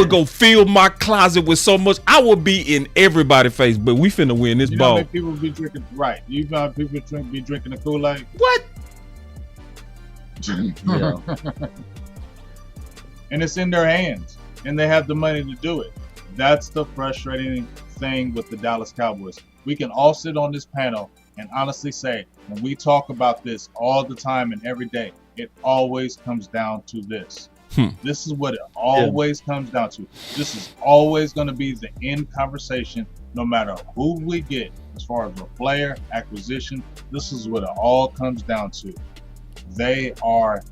go fill my closet with so much. I would be in everybody's face, but we finna win this You know how ball. many people be drinking, right? You know how people be drinking the Kool-Aid? What? Yeah. And it's in their hands, and they have the money to do it. That's the frustrating thing with the Dallas Cowboys. We can all sit on this panel and honestly say, when we talk about this all the time and every day, it always comes down to this. This is what it always comes down to. This is always going to be the end conversation, no matter who we get as far as a player acquisition. This is what it all comes down to. They are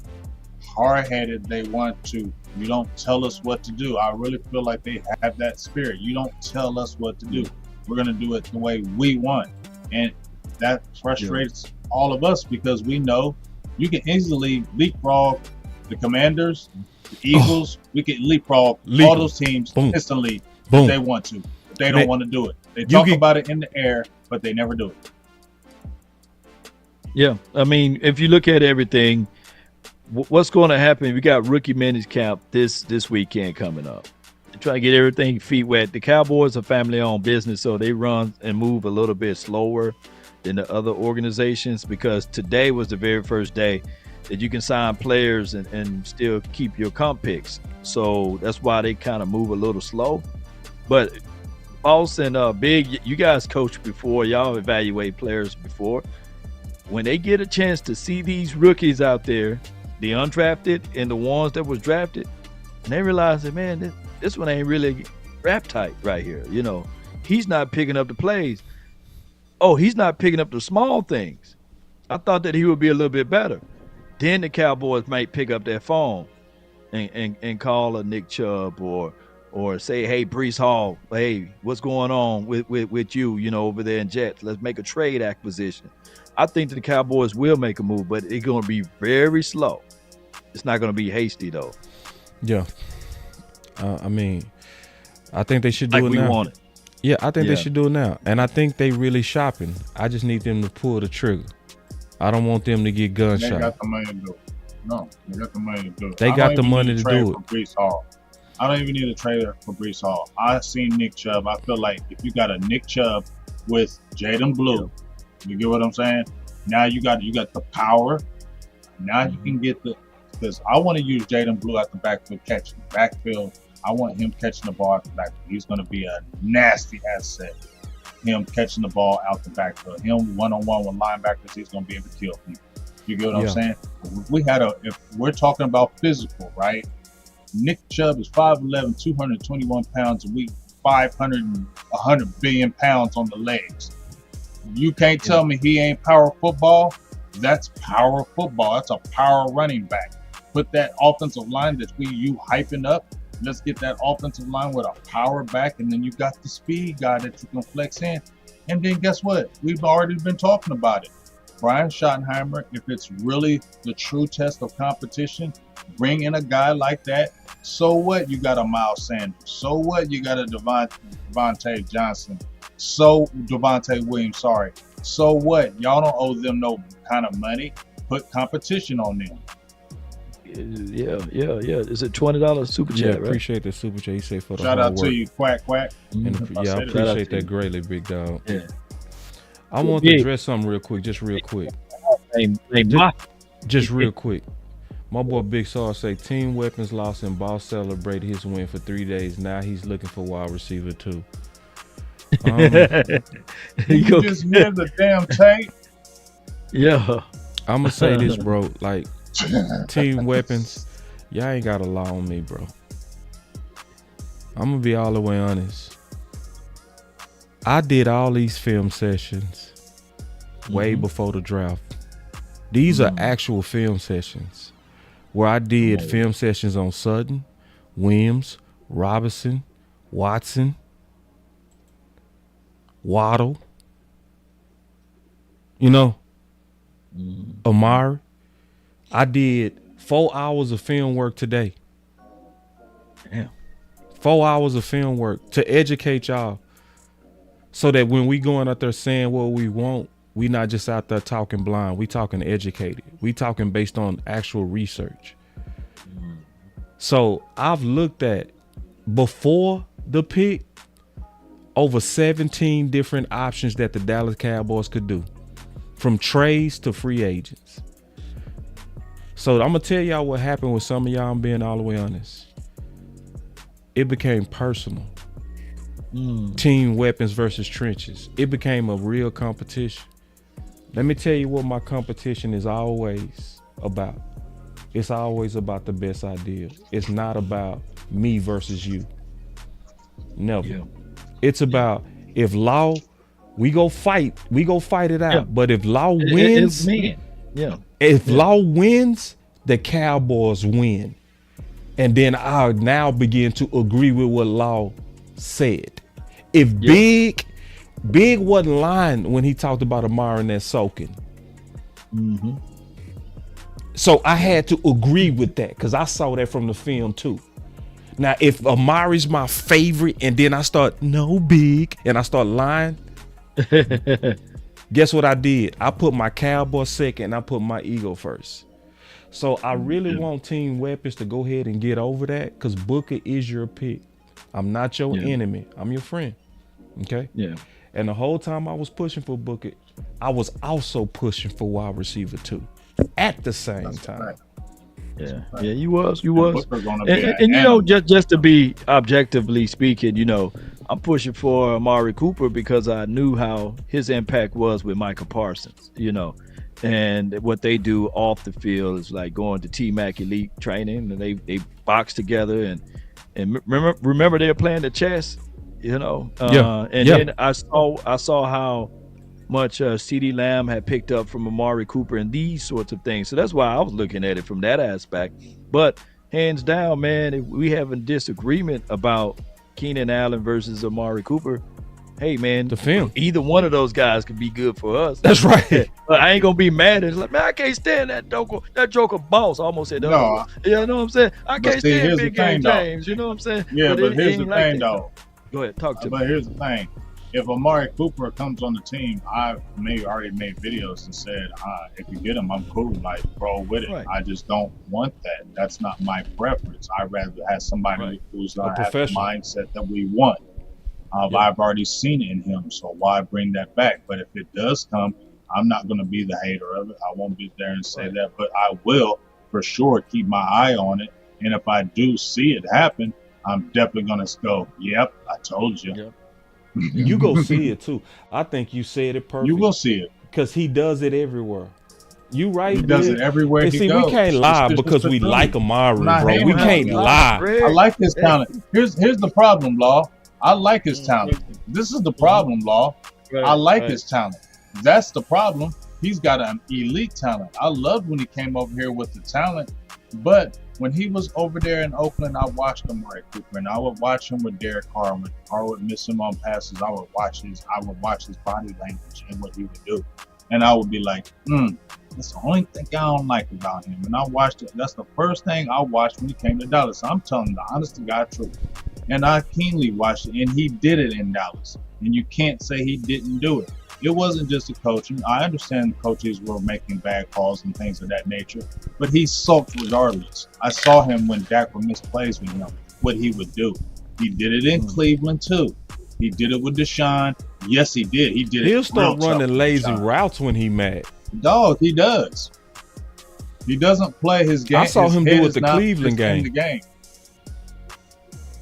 hard-headed. They want to. You don't tell us what to do. I really feel like they have that spirit. You don't tell us what to do. We're going to do it the way we want. And that frustrates all of us because we know you can easily leapfrog the Commanders, the Eagles. We can leapfrog all those teams instantly if they want to. But they don't want to do it. They talk about it in the air, but they never do it. Yeah, I mean, if you look at everything, what's going to happen? We got rookie minis camp this weekend coming up. They're trying to get everything feet wet. The Cowboys are family-owned business, so they run and move a little bit slower than the other organizations because today was the very first day that you can sign players and still keep your comp picks. So that's why they kind of move a little slow. But Boss and Big, you guys coached before. Y'all evaluate players before. When they get a chance to see these rookies out there, the undrafted and the ones that was drafted, and they realize that, man, this one ain't really rap tight right here. You know, he's not picking up the plays. Oh, he's not picking up the small things. I thought that he would be a little bit better. Then the Cowboys might pick up their phone and call a Nick Chubb or say, hey, Breece Hall, hey, what's going on with you, you know, over there in Jets? Let's make a trade acquisition. I think that the Cowboys will make a move, but it's going to be very slow. It's not going to be hasty, though. Yeah. I mean, I think they should do Like it we now. want it. Yeah, I think Yeah. they should do it now. And I think they really shopping. I just need them to pull the trigger. I don't want them to get They gunshot. got the money to do it. No, they got the money to do it. They I got don't the even money need a to trade do for Breece Hall. I don't even need a trailer for Breece Hall. I seen Nick Chubb. I feel like if you got a Nick Chubb with Jaden Blue, you get what I'm saying? Now you got the power. Now you can get because I want to use Jaden Blue at the backfield. I want him catching the ball out the backfield. He's going to be a nasty asset. Him catching the ball out the backfield. Him one-on-one with linebackers, he's going to be able to kill people. You get what I'm saying? If we're talking about physical, right? Nick Chubb is 5'11", 221 pounds a week, 100 billion pounds on the legs. You can't tell me he ain't power football. That's power football. That's a power running back. Put that offensive line that you hyping up. Let's get that offensive line with a power back, and then you got the speed guy that you can flex in. And then guess what? We've already been talking about it. Brian Schottenheimer, if it's really the true test of competition, bring in a guy like that. So what? You got a Miles Sanders. So what? You got a Devontae Johnson. Devontae Williams, sorry. So what? Y'all don't owe them no kind of money. Put competition on them. Yeah. It's a $20 super chat, Yeah, right? appreciate the super chat. He said for the Shout hard out work. to you, Quack. And I yeah, I said it. appreciate that greatly, big dog. Yeah. I want to address something real quick, just real quick. Just real quick. My boy Big Saw say Team Weapons lost and Boss celebrated his win for 3 days. Now he's looking for wide receiver too. You just hear the damn tape. Yeah. I'm gonna say this, bro. Like team weapons, y'all ain't got to lie on me, bro. I'm gonna be all the way honest. I did all these film sessions way before the draft. These are actual film sessions where I did film sessions on Sutton, Williams, Robinson, Watson, Waddle, Amari. I did 4 hours of film work today. Damn. 4 hours of film work to educate y'all so that when we going out there saying what we want, we not just out there talking blind. We talking educated. We talking based on actual research. So I've looked at, before the pick, over 17 different options that the Dallas Cowboys could do, from trades to free agents. So I'm gonna tell y'all what happened with some of y'all. I'm being all the way honest. It became personal. Team weapons versus trenches. It became a real competition. Let me tell you what my competition is always about. It's always about the best idea. It's not about me versus you. Never. Yeah. It's about, if Law, we go fight it out. Yeah. But if Law wins, if Law wins, the Cowboys win. And then I'll now begin to agree with what Law said. If Big wasn't lying when he talked about Amari and that soaking. So I had to agree with that because I saw that from the film too. Now, if Amari's my favorite and then I start, no, Big, and I start lying, guess what I did? I put my Cowboy second and I put my ego first. So I really want Team Weapons to go ahead and get over that, because Booker is your pick. I'm not your enemy. I'm your friend. Okay? Yeah. And the whole time I was pushing for Booker, I was also pushing for wide receiver too at the same time. Yeah, you was. And Just to be objectively speaking, I'm pushing for Amari Cooper because I knew how his impact was with Micah Parsons, and what they do off the field is like going to T-Mac Elite training, and they box together and remember they were playing the chess, Then I saw how much CD Lamb had picked up from Amari Cooper and these sorts of things. So that's why I was looking at it from that aspect. But hands down, man, if we have a disagreement about Keenan Allen versus Amari Cooper, hey, man, the film, either one of those guys could be good for us. That's right. But I ain't gonna be mad. It's like, man, I can't stand that Joker boss. I almost said that. No. You know what I'm saying? I can't stand Big Game though. James. You know what I'm saying? Yeah, but here's the thing, though. Go ahead, talk to me. But here's the thing. If Amari Cooper comes on the team, I've already made videos and said, if you get him, I'm cool. Like, roll with it. Right. I just don't want that. That's not my preference. I'd rather have somebody who's going to have the mindset that we want. I've already seen it in him, so why bring that back? But if it does come, I'm not going to be the hater of it. I won't be there and say that, but I will for sure keep my eye on it. And if I do see it happen, I'm definitely going to go, yep, I told you. Yep. You go see it too. I think you said it perfect. You will see it. Because he does it everywhere. You right, he does it everywhere and he see, goes. we can't lie because we like Amari, bro. We can't lie. I like his talent. Here's the problem, Law. I like his talent. This is the problem, Law. I like his talent. That's the problem. He's got an elite talent. I loved when he came over here with the talent, but when he was over there in Oakland, I watched Amari Cooper, and I would watch him with Derek Carr. When Carr would miss him on passes, I would watch his body language and what he would do, and I would be like, that's the only thing I don't like about him. And I watched it. That's the first thing I watched when he came to Dallas. I'm telling you the honest to God truth. And I keenly watched it, and he did it in Dallas. And you can't say he didn't do it. It wasn't just the coaching. I understand the coaches were making bad calls and things of that nature, but he sulked regardless. I saw him when Dak would miss plays with him, what he would do. He did it in Cleveland too. He did it with Deshaun. Yes, he did. He did it. He'll start running lazy routes when he mad. Dog, he does. He doesn't play his game. I saw him do it the Cleveland game. The game.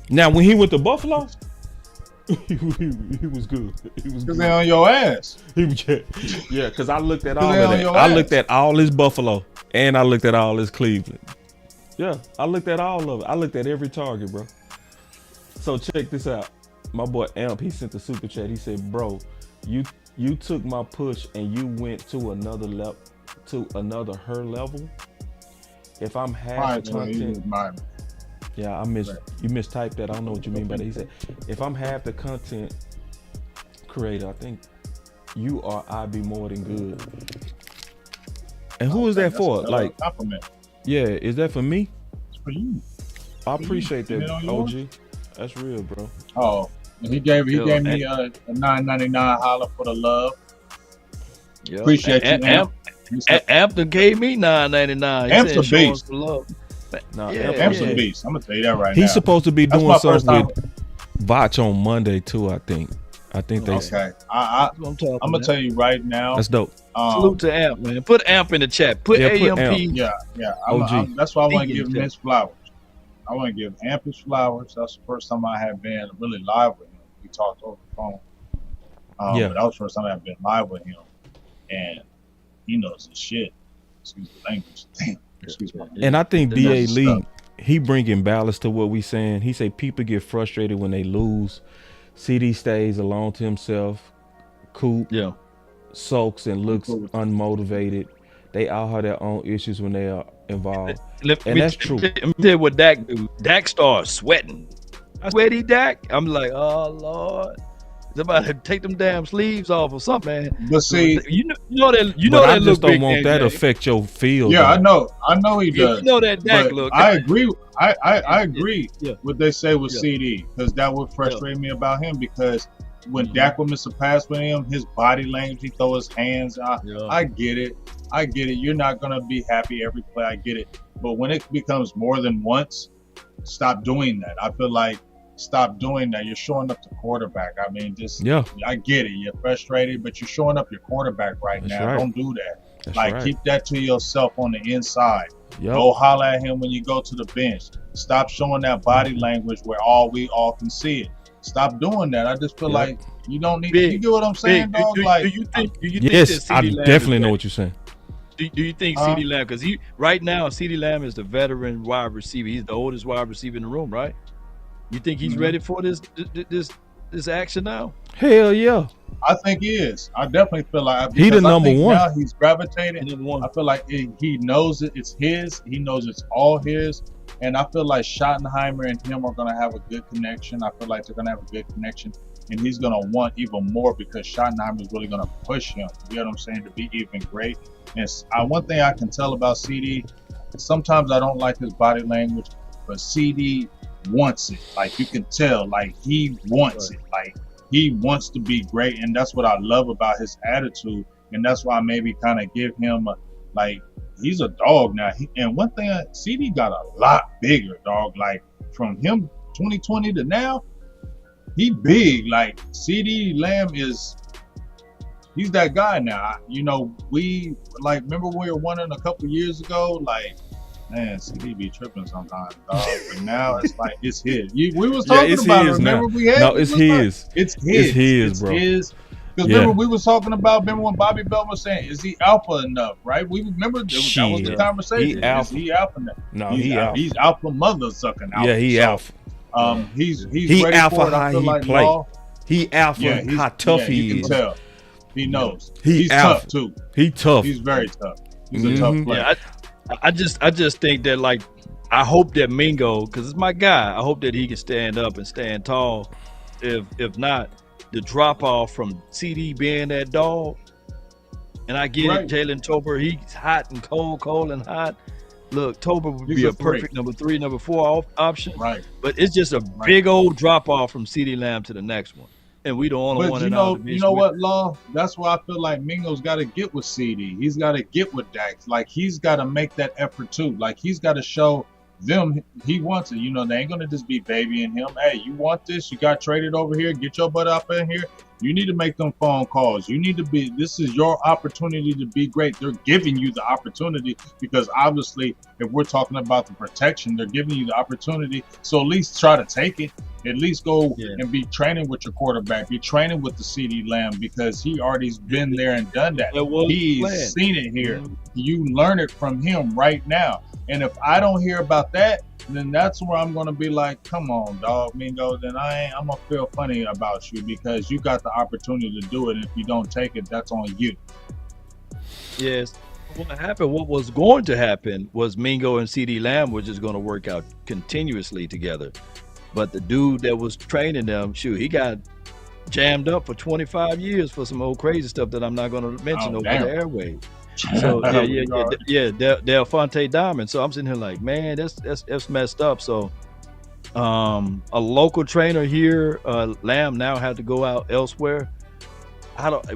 Now, when he went to Buffalo, he was good. He was Because good. they on your ass. Yeah, because I looked at all They of on that. your I ass. looked at all his Buffalo, and I looked at all his Cleveland. Yeah, I looked at all of it. I looked at every target, bro. So check this out. My boy Amp, he sent the super chat. He said, "Bro, you took my push and you went to another level, her level. If I'm half the content, yeah, you mistyped that. I don't know what you mean by that. He said, if I'm half the content creator, I think you or I be more than good." And who is that for? Like, compliment. yeah, is that for me? It's for you. I appreciate You that, know yours? OG. That's real, bro. Oh, and he gave me a $9.99 holler for the love. Yeah. Appreciate you, Amp. Ampton gave me $9.99. Amp's a beast. Nah, Yeah, Amp's a beast. I'm gonna tell you that right now. He's supposed to be That's doing my first something with Vach on Monday too. I think they. Okay, That's what I'm talking I'm gonna tell you right now. That's dope. Salute to Amp, man. Put Amp in the chat. Put Yeah, put AMP. Amp. Yeah. OG. That's why I want to Thinking give him that. his flowers. I want to give Amp his flowers. That's the first time I have been really live with him. We talked over the phone. Yeah. But that was the first time I've been live with him, and he knows his shit. Excuse the language. Damn. Excuse me. And I think He knows BA his Lee, stuff. he bringing balance to what we saying. He say people get frustrated when they lose. CD stays alone to himself. Coop Yeah. sulks and looks unmotivated. They all have their own issues when they are involved. And that's true. Let me tell you what Dak do. Dak starts sweating. I sweaty Dak. I'm like, oh Lord, somebody take them damn sleeves off or something, man. But see, you know that But I that just look don't want that to affect your field. yeah, though. I know he does. You know that Dak But look. I agree. I agree Yeah. what they say with Yeah. CD, because that would frustrate me about him, because when Mhm. Dak would miss a pass with him, his body language, he throw his hands out. Yeah. I get it. You're not gonna be happy every play. I get it. But when it becomes more than once, stop doing that. I feel like stop doing that. You're showing up the quarterback. I mean, just Yeah, I get it. You're frustrated, but you're showing up your quarterback right That's now. right. Don't do that. that's Like right. keep that to yourself on the inside. Yep. Go holler at him when you go to the bench. Stop showing that body language where we all can see it. Stop doing that. I just feel Yep. like you don't need. Big, you get what I'm saying, Big, dog? do Like you think Yes, that I CeeDee Lamb definitely is know ready? what you're saying. Do you think Huh? CeeDee Lamb, because he right now CeeDee Lamb is the veteran wide receiver. He's the oldest wide receiver in the room, right? You think he's Mhm. ready for this action now? Hell yeah. I think he is. I definitely feel like He the because I number think one. Now he's gravitating. Number one. I feel like he knows it's his. He knows it's all his. And I feel like Schottenheimer and him are going to have a good connection. I feel like they're going to have a good connection. And he's going to want even more because Schottenheimer is really going to push him, you know what I'm saying, to be even great. And one thing I can tell about CD, sometimes I don't like his body language, but CD wants it. Like you can tell, like he wants it. Like he wants to be great. And that's what I love about his attitude. And that's why I maybe kind of give him he's a dog now. And one thing, CD got a lot bigger, dog. Like from him 2020 to now, he big. Like CD Lamb he's that guy now. You know, we remember we were winning a couple years ago. Like, man, CD be tripping sometimes, dog. But now it's like it's his. We was talking it's about it. his Remember now. we had No, it's his. It's his. It's his, It's bro. his. Because Yeah. remember we was talking about. Remember when Bobby Bell was saying, "Is he alpha enough?" Right? We remember that was the Shit. conversation. He alpha. Is he alpha enough? No, he's he alpha. He's alpha mother sucking alpha. Yeah, he So, alpha. He's He ready alpha for it. I how feel he like play. Law, He alpha he's- how tough yeah, he you is. can tell. He knows. He's tough alpha. too. He tough. He's very tough. He's a Mhm. tough player. Yeah, I just think that I hope that Mingo, because it's my guy, I hope that he can stand up and stand tall. If not, the drop off from CD being that dog, and I get Right. it, Jalen Tolbert, he's hot and cold and hot. Look, Tolbert would He's be a a perfect number 3, number 4 option, Right. but it's just a big old drop off from CD Lamb to the next one, and we the only But one you in our know division. what, Law? That's why I feel like Mingo's got to get with CD. He's got to get with Dax. Like he's got to make that effort too. Like he's got to show them he wants it. You know, they ain't gonna just be babying him. Hey, you want this? You got traded over here. Get your butt up in here. You need to make them phone calls. You need to be. This is your opportunity to be great. They're giving you the opportunity because obviously, if we're talking about the protection, they're giving you the opportunity. So at least try to take it. At least go Yeah. and be training with your quarterback, be training with the CD Lamb, because he already's been there and done that. That was the He's plan. seen it here. Mhm. You learn it from him right now. And if I don't hear about that, then that's where I'm gonna be like, come on, dog, Mingo. Then I'm gonna feel funny about you because you got the opportunity to do it. And if you don't take it, that's on you. Yes. What was going to happen was Mingo and CD Lamb were just going to work out continuously together. But the dude that was training them, shoot, he got jammed up for 25 years for some old crazy stuff that I'm not going to mention over the airways. So Del Fonte Diamond. So I'm sitting here like, man, that's messed up. So a local trainer here, Lamb, now had to go out elsewhere.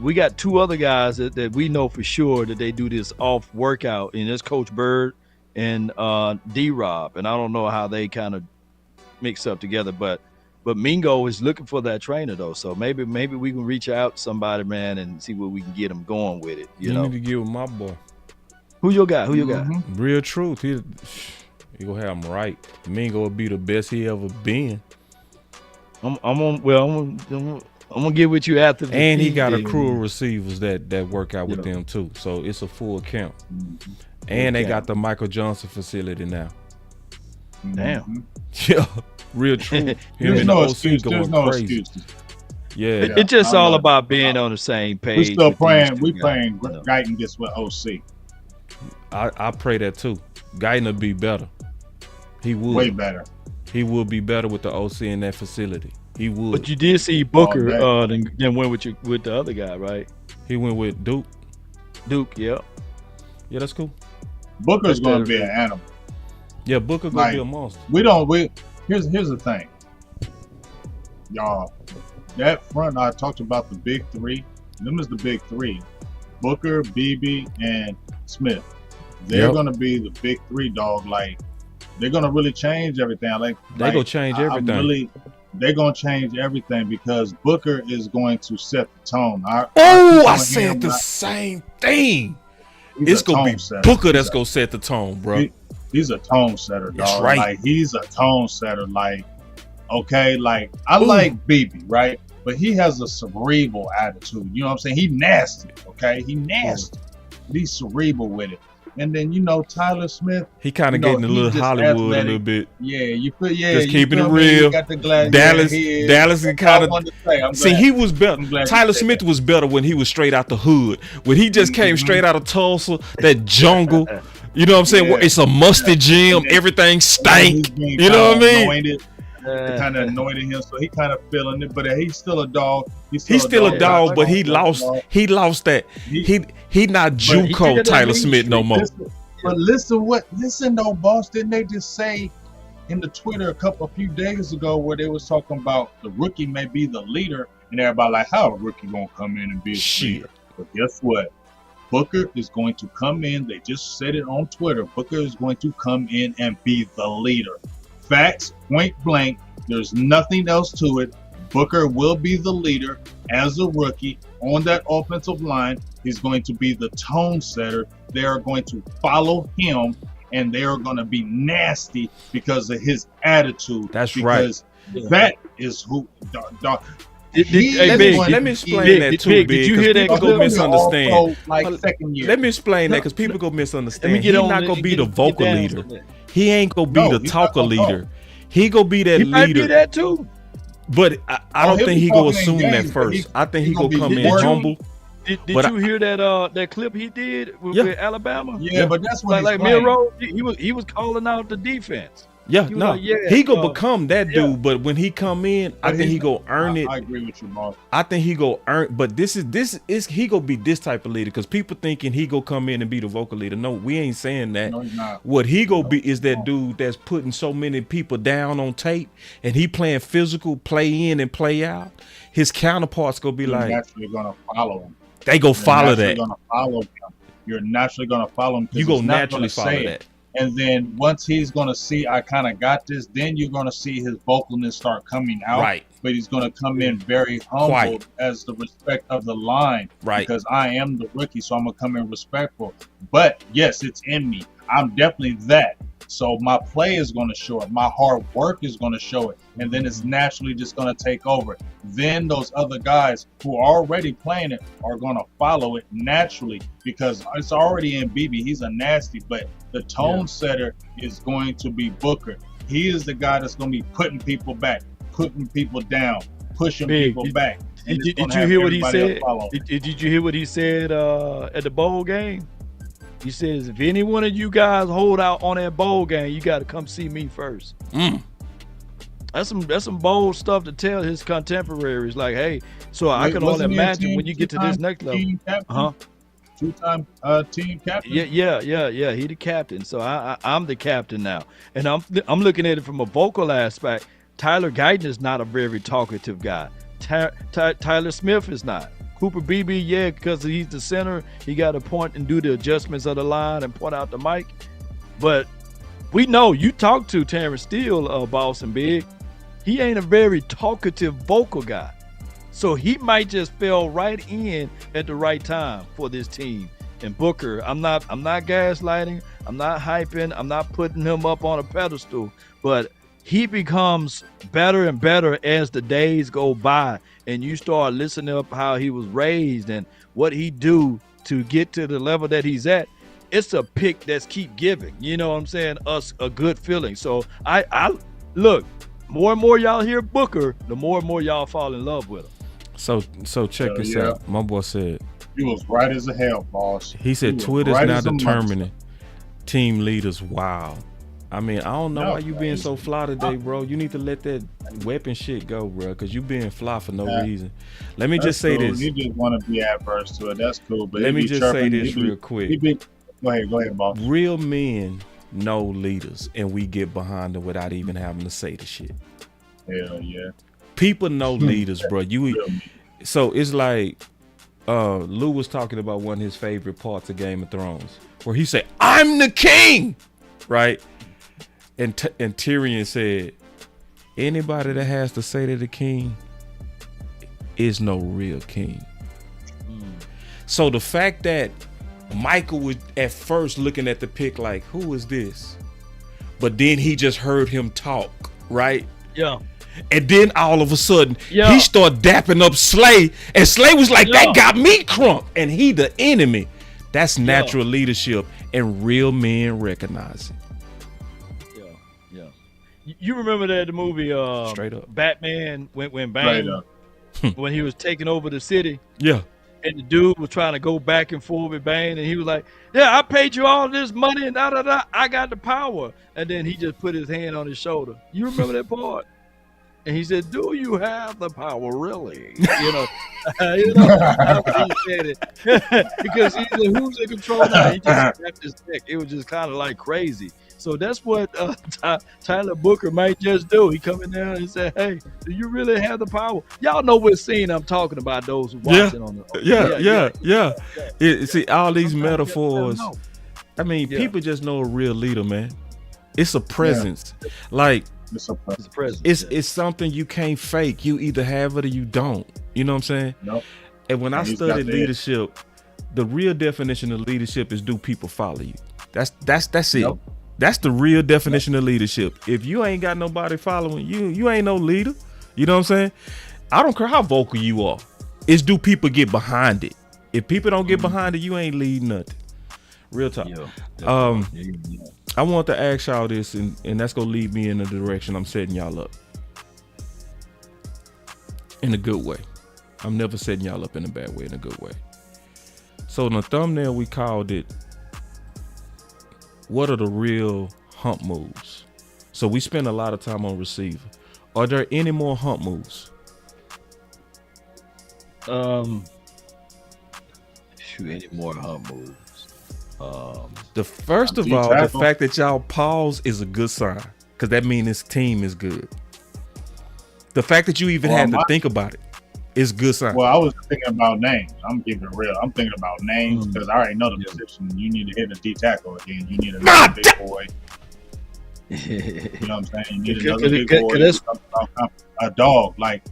We got two other guys that we know for sure that they do this off workout, and it's Coach Bird and D-Rob, and I don't know how they kind of mix up together, but Mingo is looking for that trainer though, so maybe we can reach out to somebody, man, and see where we can get him going with it. You know, need to get with my boy. Who you got? Real truth. He gonna have him right. Mingo will be the best he ever been. I'm gonna get with you after. And he got a crew of receivers that work out with them too. So it's a full camp. And they got the Michael Johnson facility now. Damn. Yeah, real true. There's no excuse. There's no excuses. Yeah. It's just all about being on the same page. We still praying. We praying Guyton gets with OC. I pray that too. Guyton will be better. He would. Way better. He would be better with the OC in that facility. He would. But you did see Booker then went with the other guy, right? He went with Duke. Yeah. Yeah, that's cool. Booker's going to be an animal. Yeah, Booker going to be a monster. Here's the thing. Y'all, that front, I talked about the big three. Them is the big three. Booker, BB, and Smith. They're going to be the big three, dog. Like, they're going to really change everything. They're going to change everything. They're going to change everything because Booker is going to set the tone. I said the same thing. It's going to be Booker that's going to set the tone, bro. He's a tone setter, dog. That's right. Like, he's a tone setter. Like, okay, like, I like BB, right? But he has a cerebral attitude. You know what I'm saying? He nasty, okay? He nasty. He's cerebral with it. And then, Tyler Smith. He kind of getting a little Hollywood athletic. A little bit. Yeah, you feel, just keeping it real. Dallas and kind of. See, he was better. Tyler Smith was better when he was straight out the hood. When he just came straight out of Tulsa, that jungle. You know what I'm saying? Yeah. It's a musty gym. Everything stank. You know what I mean? Kind of annoyed him, so he kind of feeling it. But he's still a dog. He's still a dog, but he lost that. He not JUCO Tyler Smith no more. Listen though, boss. Didn't they just say in the Twitter a few days ago where they was talking about the rookie may be the leader, and everybody like, how a rookie gonna come in and be a leader? But guess what? Booker is going to come in. They just said it on Twitter. Booker is going to come in and be the leader. Facts, point blank. There's nothing else to it. Booker will be the leader as a rookie on that offensive line. He's going to be the tone setter. They are going to follow him, and they are going to be nasty because of his attitude. That's right. That is who. Let me explain that too, Big. Did you hear that? People go misunderstand. Second year. Let me explain that because people go misunderstand. He's not gonna be the vocal leader. He ain't gonna be the talker leader. He gonna be that leader. Might be that too. But I don't think he gonna assume that first. I think he gonna come in humble. Did you hear that clip he did with Alabama? Yeah, but that's what like Miro. He was calling out the defense. Yeah, no, he gonna become that dude. But when he come in, I think he gonna earn it. I agree with you, boss. I think he gonna earn. But this is he gonna be this type of leader because people thinking he gonna come in and be the vocal leader. No, we ain't saying that. No, he's not. What he gonna be is that dude that's putting so many people down on tape, and he playing physical, play in and play out. His counterparts gonna be like naturally gonna follow him. They go follow that. You're naturally gonna follow him. You gonna naturally follow that. And then once he's going to see, I kind of got this, then you're going to see his vocalness start coming out. Right. But he's going to come in very humble as the respect of the line. Right. Because I am the rookie, so I'm going to come in respectful. But, yes, it's in me. I'm definitely that. So my play is going to show it. My hard work is going to show it. And then it's naturally just going to take over. Then those other guys who are already playing it are going to follow it naturally because it's already in BB. He's a nasty, but the tone setter is going to be Booker. He is the guy that's going to be putting people back, putting people down, pushing people back. Did you hear what he said? Did you hear what he said at the bowl game? He says, if any one of you guys hold out on that bowl game, you got to come see me first. That's some bold stuff to tell his contemporaries. Like, hey, so I can only imagine when you get to this next level. Two-time team captain. Yeah. He the captain. So I'm the captain now, and I'm looking at it from a vocal aspect. Tyler Guyton is not a very talkative guy. Tyler Smith is not. Cooper Beebe, because he's the center, he got to point and do the adjustments of the line and point out the mic. But we know you talk to Terrence Steele, Boss and Big. He ain't a very talkative vocal guy. So he might just fell right in at the right time for this team. And Booker, I'm not gaslighting, I'm not hyping, I'm not putting him up on a pedestal, but he becomes better and better as the days go by, and you start listening up how he was raised and what he do to get to the level that he's at. It's a pick that's keep giving, you know what I'm saying, us a good feeling. So I look, more and more y'all hear Booker, the more and more y'all fall in love with him. So check this out. My boy said he was right as a hell, boss. He said Twitter's now determining team leaders. Wow. I mean, I don't know why you being so fly today, bro. You need to let that weapon shit go, bro, because you being fly for no reason. Let me just say this. You just want to be adverse to it. That's cool. But let me just say this real quick. Go ahead, boss. Real men know leaders, and we get behind them without even having to say the shit. Hell yeah. People know leaders, bro. So it's like Lou was talking about one of his favorite parts of Game of Thrones, where he said, "I'm the king," right? And Tyrion said, anybody that has to say to the king is no real king. So the fact that Michael was at first looking at the pick like, who is this? But then he just heard him talk, right? Yeah. And then all of a sudden, he started dapping up Slay. And Slay was like, that got me crunk. And he the enemy. That's natural leadership, and real men recognize it. You remember that the movie Straight Up Batman when Bane when he was taking over the city? Yeah. And the dude was trying to go back and forth with Bane, and he was like, yeah, I paid you all this money and I got the power. And then he just put his hand on his shoulder. You remember that part? And he said, do you have the power really? You know, that's what he said it. Because he said, who's in control now? He just snapped his neck. It was just kind of like crazy. So that's what Tyler Booker might just do. He coming down and say, hey, do you really have the power? Y'all know what scene I'm talking about, those who watching on the See, all these metaphors. I mean, people just know a real leader, man. It's a presence. Like, it's a presence. It's something you can't fake. You either have it or you don't. You know what I'm saying? Nope. And when I studied leadership, the real definition of leadership is, do people follow you? That's it. Nope. That's the real definition of leadership. If you ain't got nobody following you, you ain't no leader. You know what I'm saying? I don't care how vocal you are. It's, do people get behind it? If people don't get behind it, you ain't leading nothing. Real talk. I want to ask y'all this, and that's gonna lead me in the direction I'm setting y'all up. In a good way. I'm never setting y'all up in a bad way, in a good way. So in the thumbnail, we called it, what are the real hump moves? So we spend a lot of time on receiver. Are there any more hump moves? Any more hump moves? The first of all, the fact that y'all pause is a good sign, because that means this team is good. The fact that you even had to think about it is a good sign. Well, I was thinking about names. I'm keeping it real. I'm thinking about names because I already know the position. You need to hit a D tackle again. You need another big boy. You know what I'm saying? You need another big boy. A dog. Like,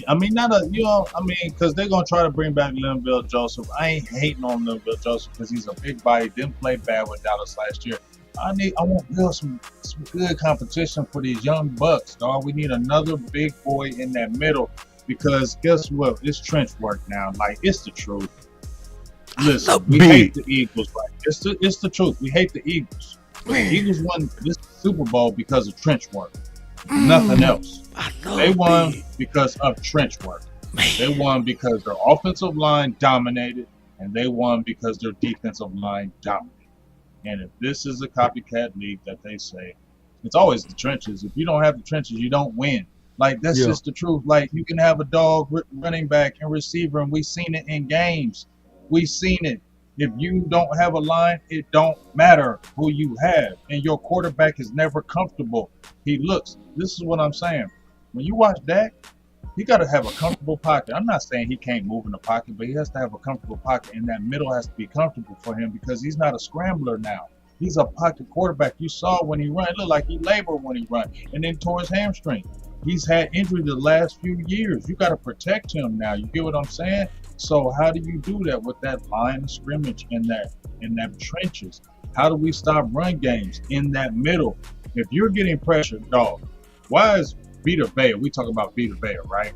I mean, not a, you know, I mean, because they're going to try to bring back Linville Joseph. I ain't hating on Linville Joseph because he's a big body. Didn't play bad with Dallas last year. I want to build some good competition for these young bucks, dog. We need another big boy in that middle because guess what? It's trench work now. Like, it's the truth. Listen, we hate the Eagles, right? It's the truth. We hate the Eagles. The Eagles won this Super Bowl because of trench work. Nothing else. They won because of trench work. They won because their offensive line dominated, and they won because their defensive line dominated. And if this is a copycat league that they say, it's always the trenches. If you don't have the trenches, you don't win. Like, that's just the truth. Like, you can have a dog running back and receiver, and we've seen it in games. We've seen it. If you don't have a line, it don't matter who you have. And your quarterback is never comfortable. This is what I'm saying. When you watch Dak, he got to have a comfortable pocket. I'm not saying he can't move in the pocket, but he has to have a comfortable pocket, and that middle has to be comfortable for him because he's not a scrambler now. He's a pocket quarterback. You saw when he ran, it looked like he labored when he ran, and then tore his hamstring. He's had injury the last few years. You got to protect him now. You get what I'm saying? So how do you do that with that line of scrimmage in that trenches? How do we stop run games in that middle? If you're getting pressured, dog, why is Vita Vea? We talk about Vita Vea, right?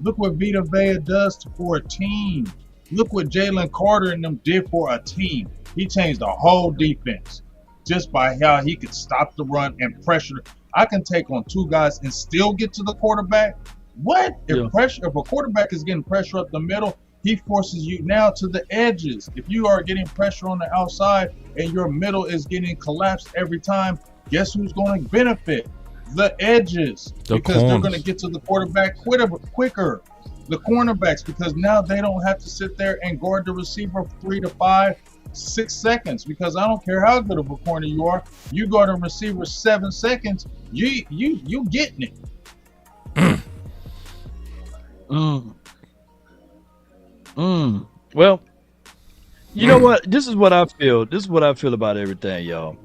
Look what Vita Vea does for a team. Look what Jalen Carter and them did for a team. He changed the whole defense just by how he could stop the run and pressure. I can take on two guys and still get to the quarterback. What? If a quarterback is getting pressure up the middle, he forces you now to the edges. If you are getting pressure on the outside and your middle is getting collapsed every time, guess who's going to benefit? The edges. Because they're going to get to the quarterback quicker. The cornerbacks, because now they don't have to sit there and guard the receiver 3 to 5, 6 seconds. Because I don't care how good of a corner you are, you guard a receiver 7 seconds, you getting it. Well, you know what? This is what I feel. This is what I feel about everything, y'all.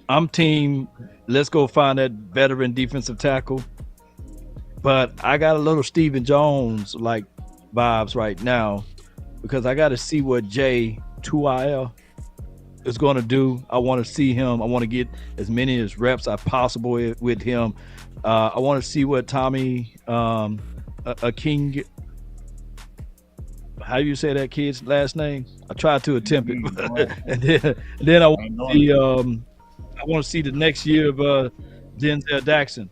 I'm team, let's go find that veteran defensive tackle. But I got a little Stephen Jones like vibes right now because I got to see what Jay 2IL is going to do. I want to see him. I want to get as many as reps as possible with him. I want to see what Tommy a King. How do you say that kid's last name? I tried to attempt it, and then I want to see. I want to see the next year of Denzel Jackson.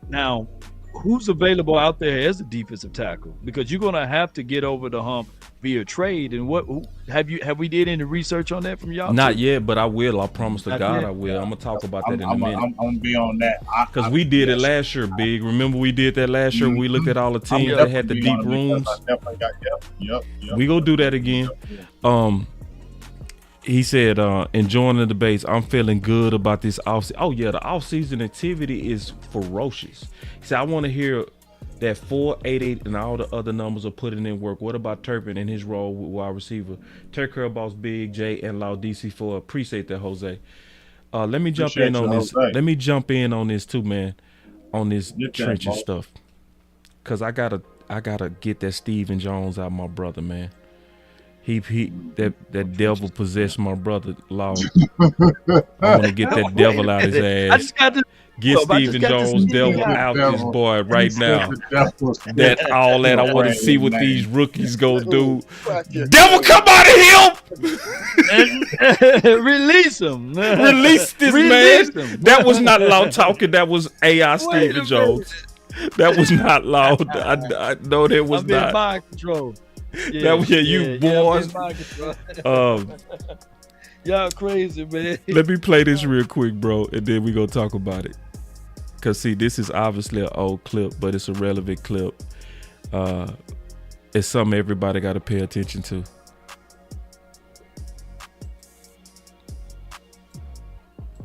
Now, who's available out there as a defensive tackle? Because you're going to have to get over the hump via trade. And have we did any research on that from y'all? Not yet, but I will. I promise to God I will. I'm gonna talk about that in a minute. I'm gonna be on that because we did it last year, Big. Remember we did that last year. We looked at all the teams that had the deep rooms. We gonna do that again. He said, enjoying the debates. I'm feeling good about this offseason. Oh, yeah, the offseason activity is ferocious. He said, I want to hear that 488 and all the other numbers are putting in work. What about Turpin and his role with wide receiver? Take care of Boss Big, J, and Law DC4. Appreciate that, Jose. Let me jump in on this. Let me jump in on this too, man, on this trenches stuff. Because I gotta get that Stephen Jones out of my brother, man. That devil possessed my brother, Law. I want to get that devil out his ass. I just got to get Stephen Jones devil out this boy right now. That all that I want to see what these rookies go do. Devil, come out of him! Release him. Release this man. That was not Law talking. That was AI Stephen Jones. That was not Law. I know that was not. Mind control. Yeah, you boys. Y'all crazy, man. Let me play this real quick, bro, and then we gonna talk about it. Cause see, this is obviously an old clip, but it's a relevant clip. It's something everybody got to pay attention to.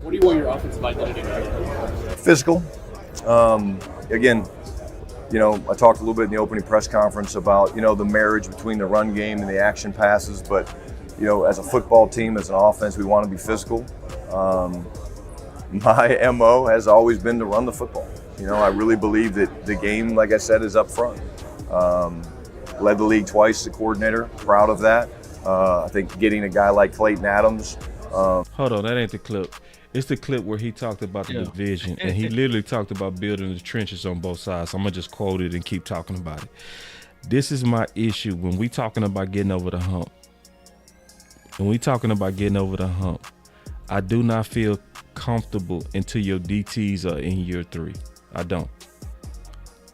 What do you want your offensive identity to be? Physical. Again, I talked a little bit in the opening press conference about, the marriage between the run game and the action passes. But, as a football team, as an offense, we want to be physical. My MO has always been to run the football. I really believe that the game, like I said, is up front. Led the league twice as a coordinator, proud of that. I think getting a guy like Clayton Adams Hold on, that ain't the clip. It's the clip where he talked about the division, and he literally talked about building the trenches on both sides. So I'm gonna just quote it and keep talking about it. This is my issue when we talking about getting over the hump. When we talking about getting over the hump, I do not feel comfortable until your DTs are in year 3. I don't.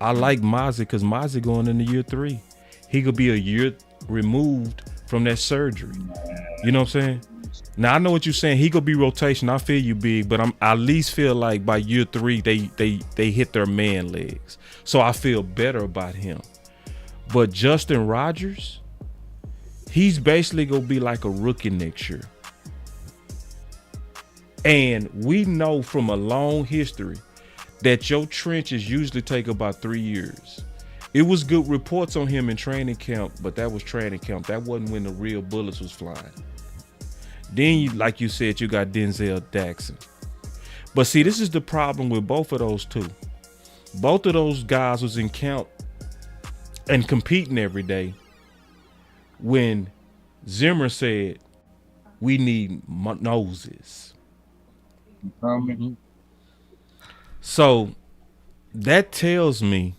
I like Mozzie because Mozzie going into year 3. He could be a year removed from that surgery. You know what I'm saying? Now I know what you're saying. He could be rotation. I feel you, Big, but I at least feel like by year 3 they hit their man legs. So I feel better about him. But Justin Rogers, he's basically gonna be like a rookie next year. And we know from a long history that your trenches usually take about 3 years. It was good reports on him in training camp, but that was training camp. That wasn't when the real bullets was flying. Then, like you said, you got Denzel Jackson. But see, this is the problem with both of those two. Both of those guys was in camp and competing every day when Zimmer said, we need noses. So that tells me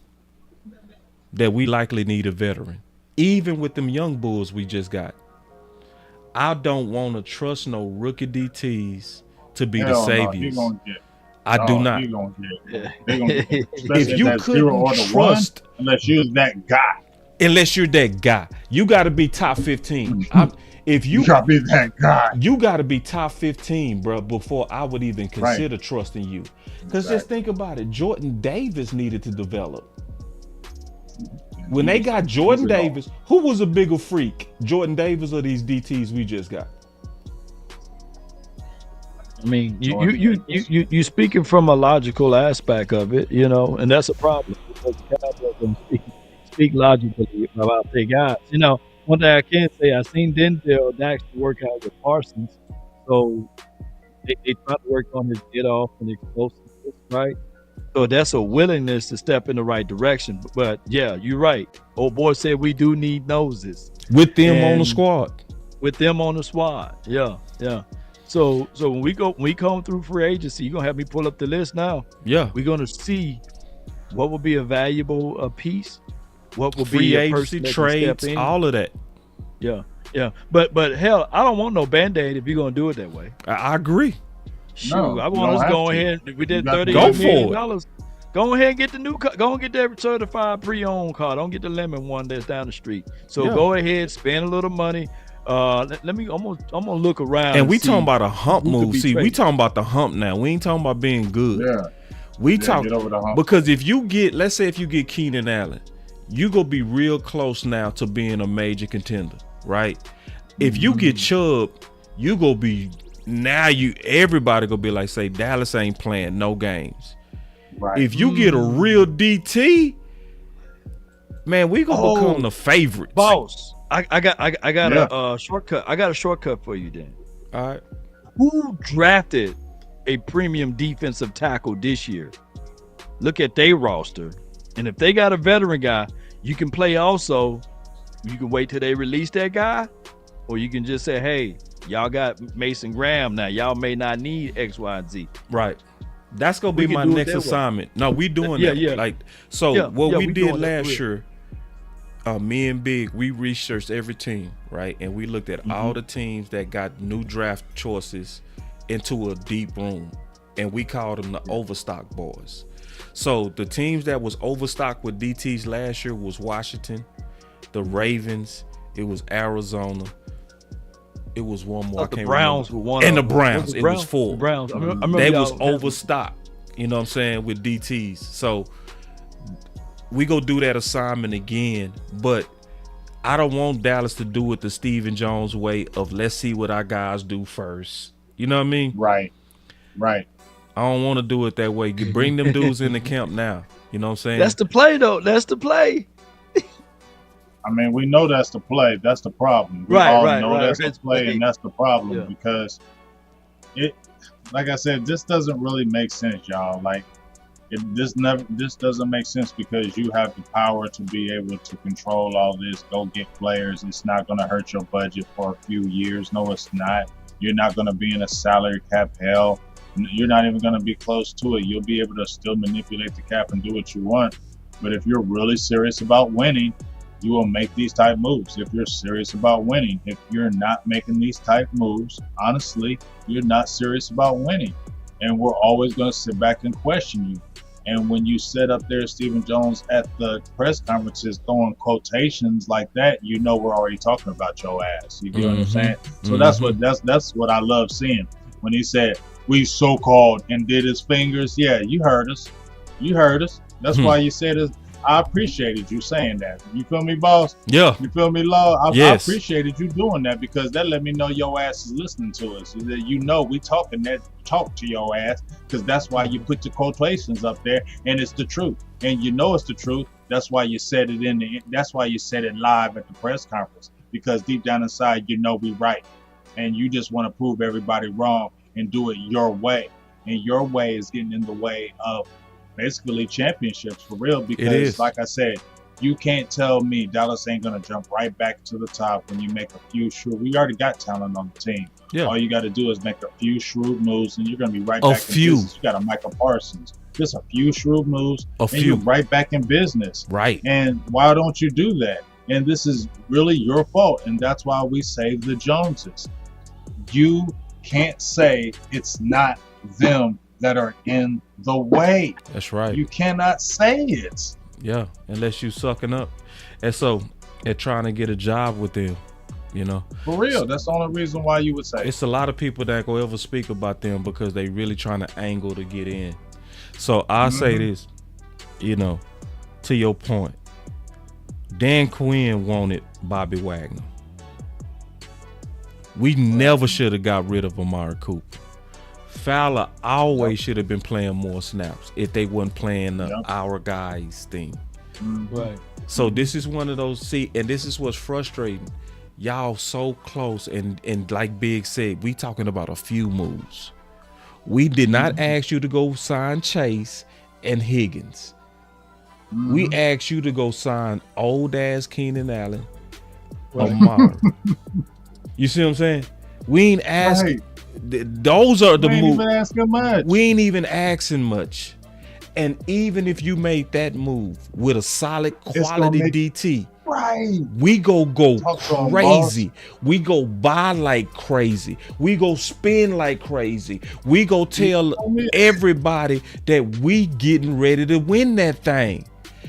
that we likely need a veteran. Even with them young bulls we just got. I don't want to trust no rookie DTs to be the saviors. I do not. If you couldn't trust, unless you're that guy. Unless you're that guy, you got to be top 15. If you gotta be that guy, you got to be top 15, bro, before I would even consider trusting you. Because just think about it, Jordan Davis needed to develop. When they got Jordan Davis, who was a bigger freak, Jordan Davis or these DTs we just got? I mean, you speaking from a logical aspect of it, you know, and that's a problem because the Cowboys don't speak logically about their guys. You know, one thing I can say, I seen Denzel actually work out with Parsons, so they try to work on his get off and explosiveness, right? So that's a willingness to step in the right direction. But yeah, you're right. Old boy said we do need noses with them on the squad. With them on the squad, yeah. So when we come through free agency, you're gonna have me pull up the list now. Yeah, we're gonna see what will be a valuable piece, what will free be a agency trades, all of that. Yeah. But hell, I don't want no Band-Aid if you're gonna do it that way. I agree. Sure, I want us to go ahead. We did $38 million. Go ahead and get the new car. Go and get that certified pre-owned car. Don't get the lemon one that's down the street. So go ahead, spend a little money. Let me. I'm gonna look around. And we talking about a hump move. See, we talking about the hump now. We ain't talking about being good. Yeah. We talk because if you get, let's say, if you get Keenan Allen, you gonna be real close now to being a major contender, right? If you get Chubb, you gonna be. Now everybody gonna be like, say, Dallas ain't playing no games. Right. If you get a real DT, man, we gonna become the favorites. Boss, I got a shortcut. I got a shortcut for you then. All right. Who drafted a premium defensive tackle this year? Look at their roster, and if they got a veteran guy, you can play also. You can wait till they release that guy, or you can just say, hey, y'all got Mason Graham now. Y'all may not need X, Y, and Z. Right. That's gonna be my next assignment. No, we doing that. Yeah. Like, so what we did last year, me and Big, we researched every team, right? And we looked at all the teams that got new draft choices into a deep room, and we called them the overstock boys. So the teams that was overstocked with DTs last year was Washington, the Ravens, it was Arizona. It was one more. The Browns were one. And the Browns. It was 4. Browns. They was overstocked. You know what I'm saying, with DTs. So we go do that assignment again. But I don't want Dallas to do it the Stephen Jones way of let's see what our guys do first. You know what I mean? Right. I don't want to do it that way. You bring them dudes in the camp now. You know what I'm saying? That's the play, though. That's the play. I mean, we know that's the play. That's the problem. We all know that's the play, and that's the problem because it, like I said, this doesn't really make sense, y'all. Like, this doesn't make sense because you have the power to be able to control all this. Go get players. It's not going to hurt your budget for a few years. No, it's not. You're not going to be in a salary cap hell. You're not even going to be close to it. You'll be able to still manipulate the cap and do what you want. But if you're really serious about winning, you will make these type moves. If you're serious about winning, if you're not making these type moves, honestly, you're not serious about winning. And we're always going to sit back and question you. And when you sit up there, Stephen Jones, at the press conferences throwing quotations like that, you know we're already talking about your ass. You get what I'm saying? So that's what I love seeing. When he said, we so-called, and did his fingers, yeah, you heard us. You heard us. That's why you said it. I appreciated you saying that. You feel me, boss? Yeah. You feel me, Law? I Yes. appreciated you doing that, because that let me know your ass is listening to us. You know we talk to your ass, because that's why you put the quotations up there, and it's the truth. And you know it's the truth. That's why you said it that's why you said it live at the press conference, because deep down inside you know we right. And you just want to prove everybody wrong and do it your way. And your way is getting in the way of basically championships for real, because like I said, you can't tell me Dallas ain't gonna jump right back to the top when you make a few shrewd. We already got talent on the team. Yeah. All you got to do is make a few shrewd moves, and you're gonna be right back in business. You got a Michael Parsons, just a few shrewd moves, and you're right back in business. Right. And why don't you do that? And this is really your fault, and that's why we save the Joneses. You can't say it's not them that are in the way. That's right. You cannot say it. Yeah, unless you sucking up. And so, they're trying to get a job with them, you know. For real, that's the only reason why you would say. It's a lot of people that go ever speak about them because they really trying to angle to get in. So I'll say this, you know, to your point. Dan Quinn wanted Bobby Wagner. We never should have got rid of Amari Cooper. Fowler always should have been playing more snaps if they wasn't playing the our guys thing. Right. So this is one of those, and this is what's frustrating. Y'all so close, and like Big said, we talking about a few moves. We did not ask you to go sign Chase and Higgins. We asked you to go sign old ass Keenan Allen, Amari. You see what I'm saying? We ain't asking. Those are the moves. We ain't even asking much. And even if you made that move with a solid quality DT, we go crazy. We go buy like crazy. We go spin like crazy. We go tell everybody that we getting ready to win that thing.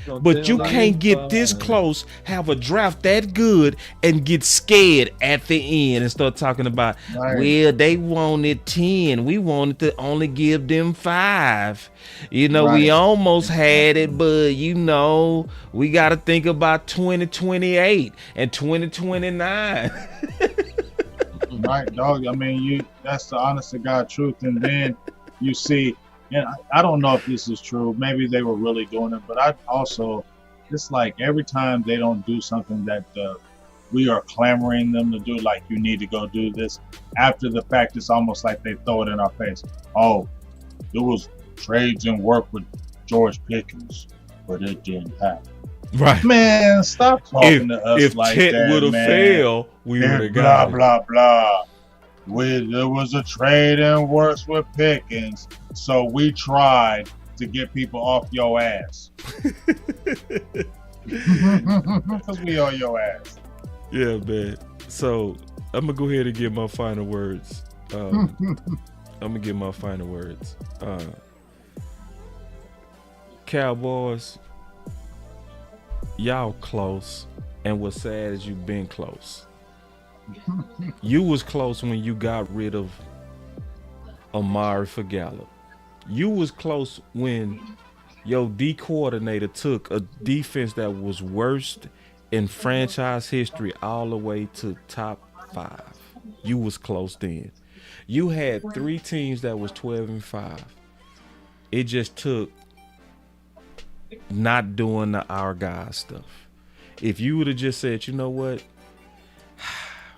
But you can't get this close, have a draft that good, and get scared at the end and start talking about, well, they wanted 10. We wanted to only give them 5. You know, we almost had it, but, you know, we got to think about 2028 and 2029. Right, dog. I mean, that's the honest to God truth. And then you see, and I don't know if this is true. Maybe they were really doing it, but it's like every time they don't do something that we are clamoring them to do, like you need to go do this. After the fact, it's almost like they throw it in our face. Oh, there was trades and work with George Pickens, but it didn't happen. Right, man. Stop talking to us like that. If Chet would have failed, we would have got it. Blah blah. There was a trade and works with Pickens, so we tried to get people off your ass. Because we on your ass. Yeah, man. So I'm gonna go ahead and give my final words. Cowboys, y'all close, and what's sad is you've been close. You was close when you got rid of Amari for Gallup. You was close when your D coordinator took a defense that was worst in franchise history all the way to top 5. You was close then. You had 3 teams that was 12-5. It just took not doing the our guys stuff. If you would have just said, you know what?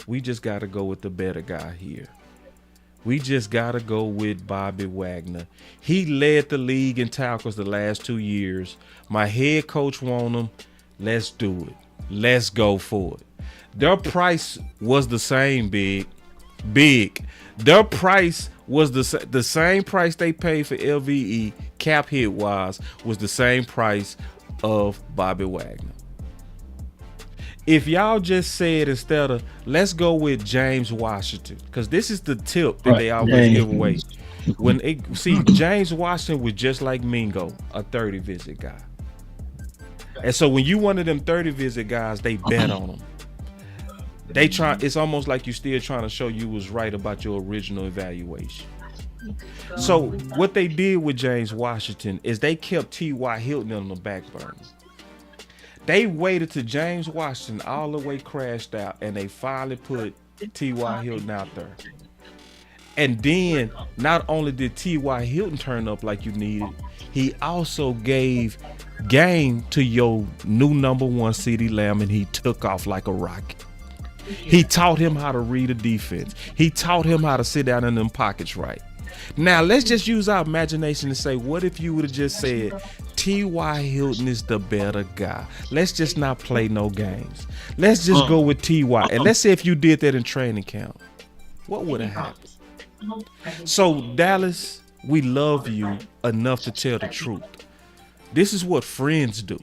We just got to go with the better guy here. We just got to go with Bobby Wagner. He led the league in tackles the last 2 years. My head coach want him. Let's do it. Let's go for it. Their price was the same, Big. Big. Their price was the same price they paid for LVE, cap hit wise, was the same price of Bobby Wagner. If y'all just said instead of let's go with James Washington, because this is the tip that they always give away. When James Washington was just like Mingo, a 30 visit guy. And so when you one of them 30 visit guys, they bet on them. It's almost like you still trying to show you was right about your original evaluation. So what they did with James Washington is they kept T.Y. Hilton on the back burner. They waited till James Washington all the way crashed out, and they finally put T.Y. Hilton out there. And then not only did T.Y. Hilton turn up like you needed, he also gave game to your new number one CeeDee Lamb, and he took off like a rocket. He taught him how to read a defense. He taught him how to sit down in them pockets right. Now, let's just use our imagination and say, what if you would have just said, T.Y. Hilton is the better guy. Let's just not play no games. Let's just go with T.Y. And let's say if you did that in training camp, what would have happened? So, Dallas, we love you enough to tell the truth. This is what friends do.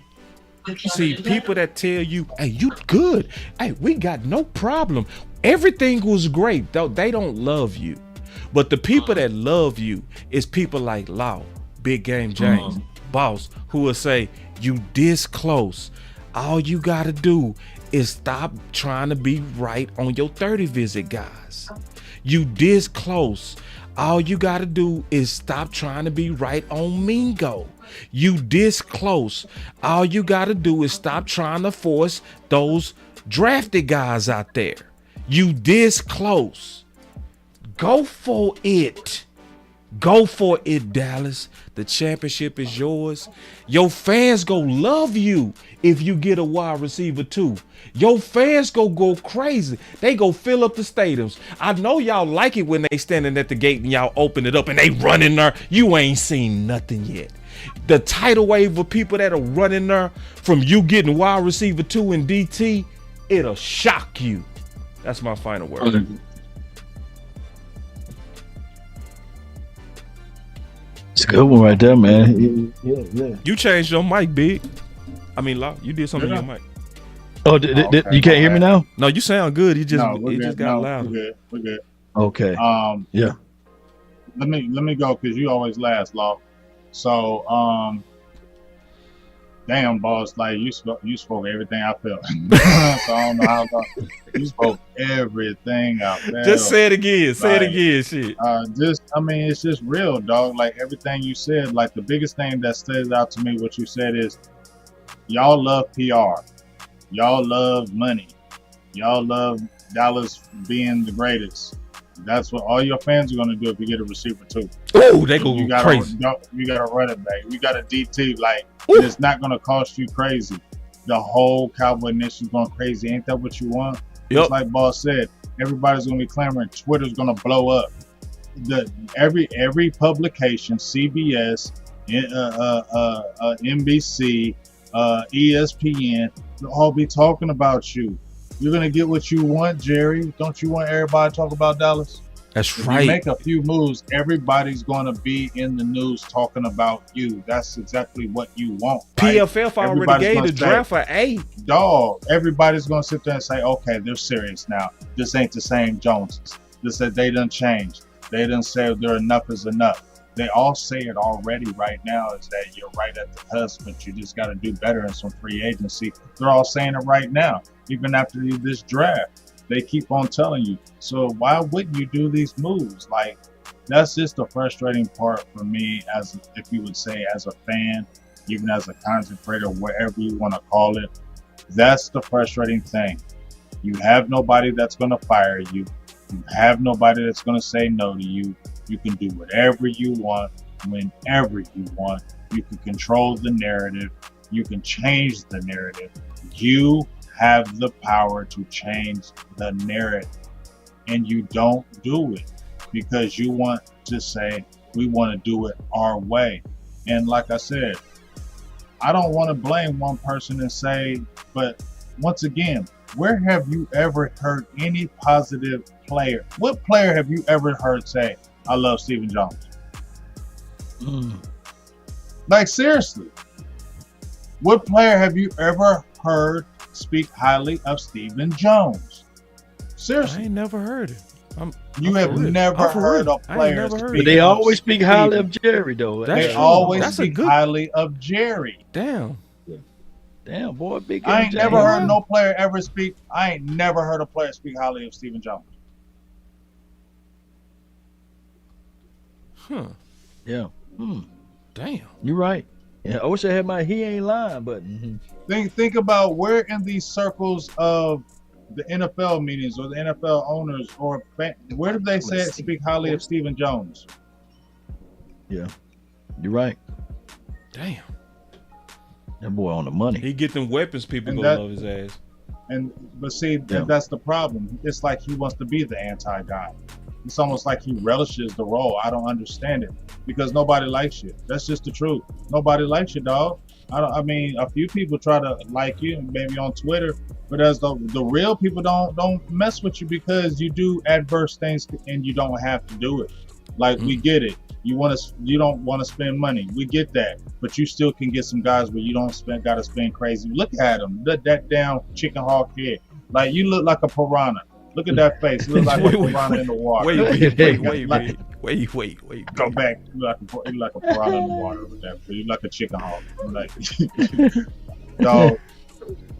See, people that tell you, hey, you good. Hey, we got no problem. Everything was great. Though they don't love you. But the people that love you is people like Law, Big Game James, Boss, who will say, you this close. All you got to do is stop trying to be right on your 30 visit guys. You this close. All you got to do is stop trying to be right on Mingo. You this close. All you got to do is stop trying to force those drafted guys out there. You this close. Go for it. Go for it, Dallas. The championship is yours. Your fans go love you if you get a wide receiver too. Your fans go crazy. They go fill up the stadiums. I know y'all like it when they standing at the gate and y'all open it up and they run in there. You ain't seen nothing yet. The tidal wave of people that are running there from you getting wide receiver 2 in DT, it'll shock you. That's my final word. It's a good one right there, man. Yeah. You changed your mic, Big. I mean, Law, you did something on your mic. Oh, you can't hear me now? No, you sound good. You just got louder. We're good. Okay. Yeah. Let me go because you always last, Law. So damn, boss, like you spoke everything I felt. So I don't know how you spoke everything out there. Just say it again. Say it again, shit. It's just real, dog. Like everything you said, like the biggest thing that stands out to me, what you said is y'all love PR. Y'all love money. Y'all love Dallas being the greatest. That's what all your fans are going to do if you get a receiver too. Oh, they go crazy. You got a running back. You got a DT. Like, it's not going to cost you crazy. The whole Cowboy Nation is going crazy. Ain't that what you want? Yep. Just like Boss said, everybody's going to be clamoring. Twitter's going to blow up. Every publication, CBS, NBC, ESPN, they'll all be talking about you. You're going to get what you want, Jerry. Don't you want everybody to talk about Dallas? That's if right. You make a few moves, everybody's going to be in the news talking about you. That's exactly what you want. Right? PFF already gave the draft for A. Dog, everybody's going to sit there and say, okay, they're serious now. This ain't the same Joneses. This said they done changed. They done said their enough is enough. They all say it already right now is that you're right at the cusp, but you just got to do better in some free agency. They're all saying it right now. Even after this draft, they keep on telling you. So why wouldn't you do these moves? Like, that's just the frustrating part for me, as if you would say, as a fan, even as a content creator, whatever you want to call it. That's the frustrating thing. You have nobody that's going to fire you. You have nobody that's going to say no to you. You can do whatever you want, whenever you want. You can control the narrative. You can change the narrative. You have the power to change the narrative, and you don't do it because you want to say we want to do it our way. And like I said, I don't want to blame one person and say, but once again, where have you ever heard any positive player? What player have you ever heard say, I love Stephen Jones? Like, seriously. What player have you ever heard speak highly of Stephen Jones? Seriously. I ain't never heard it. You have never heard a player speak. But they always speak highly of Jerry, though. They always speak highly of Jerry. Damn, boy, big. I ain't never heard no player ever speak. I ain't never heard a player speak highly of Stephen Jones. Huh. Yeah. Damn. You're right. Yeah, I wish I had my he ain't lying button. Think about where in these circles of the NFL meetings or the NFL owners or where did they say speak highly of Stephen Jones? Yeah, you're right. Damn. That boy on the money. He get them weapons, people gonna love his ass. But see, that's the problem. It's like he wants to be the anti-guy. It's almost like he relishes the role. I don't understand it because nobody likes you. That's just the truth. Nobody likes you, dog. I mean, a few people try to like you, maybe on Twitter, but as the real people don't mess with you because you do adverse things and you don't have to do it. Like we get it. You don't want to spend money. We get that, but you still can get some guys where you don't got to spend crazy. Look at him. That down chicken hawk head. Like you look like a piranha. Look at that face. You look like a piranha in the water. Wait. Go back. You look like a piranha in the water with that. You look like a chicken hawk. Like, dog,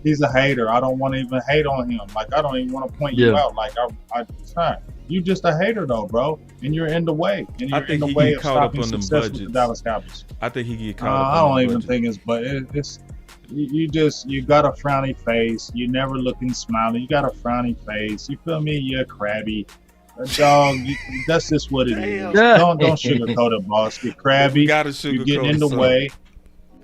he's a hater. I don't want to even hate on him. Like, I don't even want to point you out. Like, it's not. You just a hater though, bro, and you're in the way. And you're in the way of stopping success with the Dallas Cowboys. I think he get caught up. I don't even think it's, but it's. You got a frowny face. You never looking smiling. You got a frowny face. You feel me? You're crabby. Dog, that's just what it is. Don't sugarcoat it, boss. You're crabby. You're getting in the way.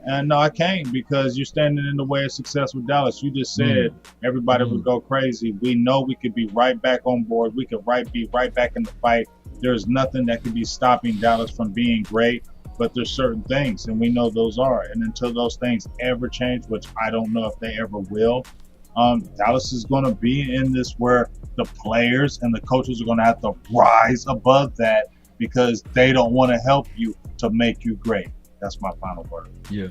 And no, I can't because you're standing in the way of success with Dallas. You just said everybody would go crazy. We know we could be right back on board. We could be right back in the fight. There's nothing that could be stopping Dallas from being great. But there's certain things, and we know those are. And until those things ever change, which I don't know if they ever will, Dallas is going to be in this where the players and the coaches are going to have to rise above that because they don't want to help you to make you great. That's my final word. Yeah.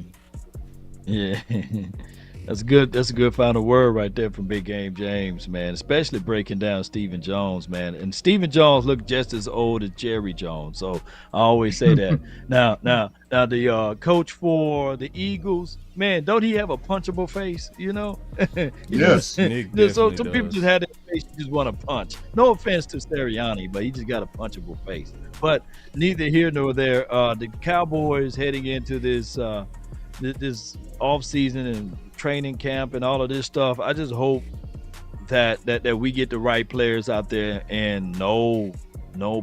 That's good. That's a good final word right there from Big Game James, man. Especially breaking down Stephen Jones, man. And Stephen Jones looked just as old as Jerry Jones, so I always say that. Now, the coach for the Eagles, man, don't he have a punchable face? You know? Yes. So some people just had that face you just want to punch. No offense to Sirianni, but he just got a punchable face. But neither here nor there. The Cowboys heading into this off season and training camp and all of this stuff. I just hope that we get the right players out there and no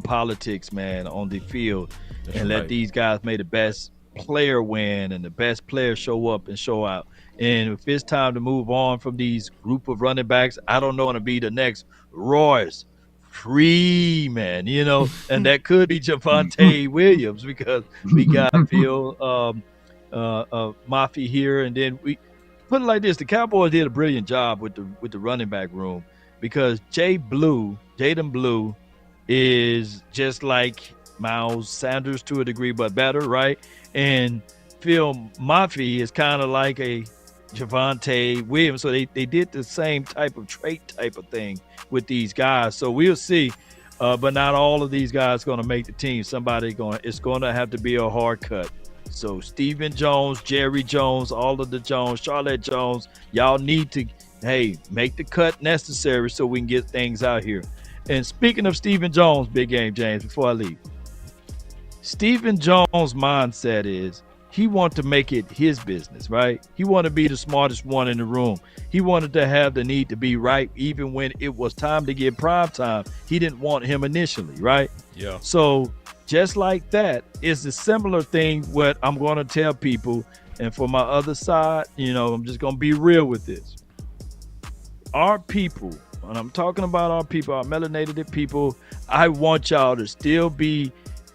politics, man, on the field. That's and let these guys make the best player win and the best player show up and show out. And if it's time to move on from these group of running backs, I don't know, want to be the next Royce Freeman, you know, and that could be Javonte Williams because we got Phil Mafia here, and then we put it like this: the Cowboys did a brilliant job with the running back room because Jaden Blue is just like Miles Sanders to a degree, but better, right? And Phil Mafia is kind of like a Javonte Williams, so they did the same type of trait type of thing with these guys. So we'll see, but not all of these guys going to make the team. It's going to have to be a hard cut. So Stephen Jones, Jerry Jones, all of the Jones, Charlotte Jones, y'all need to, make the cut necessary so we can get things out here. And speaking of Stephen Jones, Big Game James, before I leave, Stephen Jones' mindset is he wanted to make it his business, right? He wanted to be the smartest one in the room. He wanted to have the need to be right even when it was time to get prime time. He didn't want him initially, right? Yeah. So just like that, it's a similar thing what I'm going to tell people. And for my other side, I'm just going to be real with this. Our people, when I'm talking about our people, our melanated people, I want y'all to still be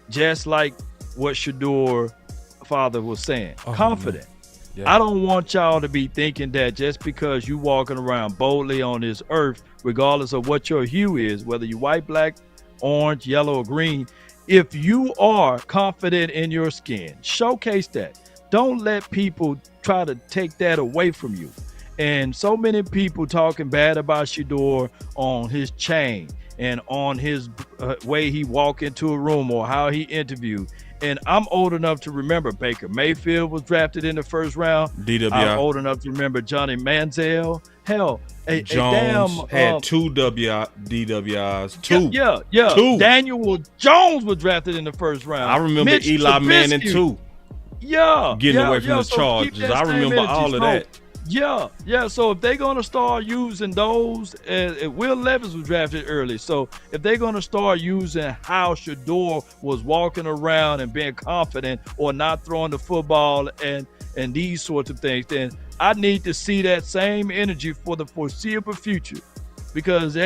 just like what Shador father was saying, confident. Yeah. I don't want y'all to be thinking that just because you walking around boldly on this earth, regardless of what your hue is, whether you white, black, orange, yellow, or green, if you are confident in your skin, showcase that. Don't let people try to take that away from you. And so many people talking bad about Shedeur on his chain and on his way he walk into a room or how he interviewed. And I'm old enough to remember Baker Mayfield was drafted in the first round. DWI. I'm old enough to remember Johnny Manziel. Hell, Jones had two DWIs. Two. Yeah. Two. Daniel Jones was drafted in the first round. I remember Mitch Eli Manning Trubisky. too. Yeah. Getting away from the so keep Chargers. that I same remember energy. all of that. Yeah. So if they're gonna start using those, Will Levis was drafted early. So if they're gonna start using how Shedeur was walking around and being confident or not throwing the football and these sorts of things, then I need to see that same energy for the foreseeable future. Because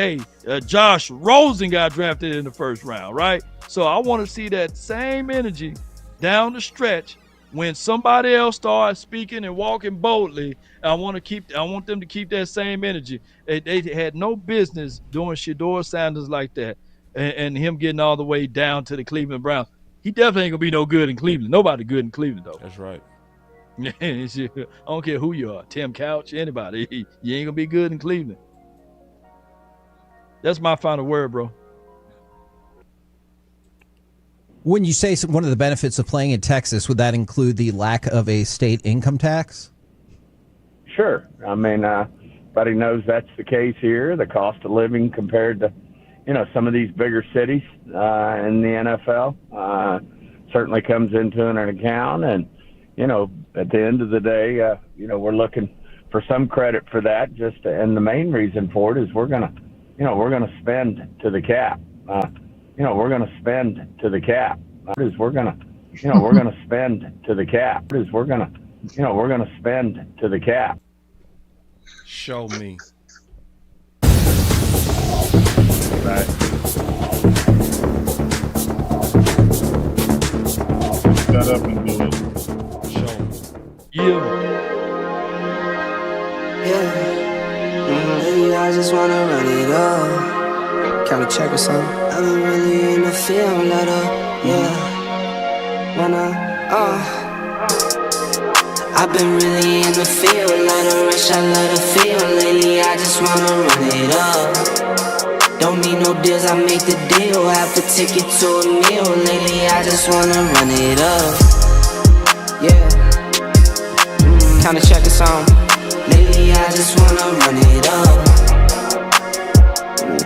Josh Rosen got drafted in the first round, right? So I want to see that same energy down the stretch when somebody else starts speaking and walking boldly. I want them to keep that same energy. They had no business doing Shedeur Sanders like that, and him getting all the way down to the Cleveland Browns. He definitely ain't gonna be no good in Cleveland. Nobody good in Cleveland though. That's right. I don't care who you are, Tim Couch, anybody. You ain't gonna be good in Cleveland. That's my final word, bro. When you say one of the benefits of playing in Texas, would that include the lack of a state income tax? Sure. I mean, everybody knows that's the case here. The cost of living compared to, some of these bigger cities in the NFL certainly comes into an account. And, at the end of the day, we're looking for some credit for that. And the main reason for it is we're gonna spend to the cap. We're gonna spend to the cap. We're gonna spend to the cap. We're gonna spend to the cap. Show me. Right. Shut up and do it. Show me. Yeah, I just wanna run it up. Count a check or something. I've been really in the field, let up. I've been really in the field, let her rush, I let her feel. Lately, I just wanna run it up. Don't need no deals, I make the deal. Half a ticket to a meal. Lately, I just wanna run it up. Yeah. Count a check or something. Lately, I just wanna run it up.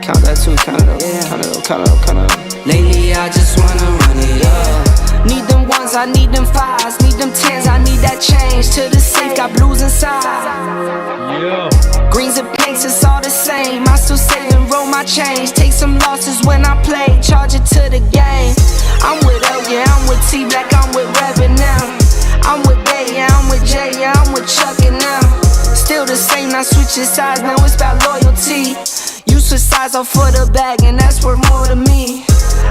Count that too, count it up, count it up. Lately, I just wanna run it up. Need them ones, I need them fives, need them tens, I need that change to the safe, got blues inside. Yeah. Greens and pinks, it's all the same. I still save and roll my change. Take some losses when I play, charge it to the game. I'm with L, yeah, I'm with T Black, I'm with Revan now. I'm with Bay, yeah, I'm with Jay, yeah, I'm with Chuck and now. Still the same, not switching sides, now it's about loyalty. You switch sides off for the bag, and that's worth more to me.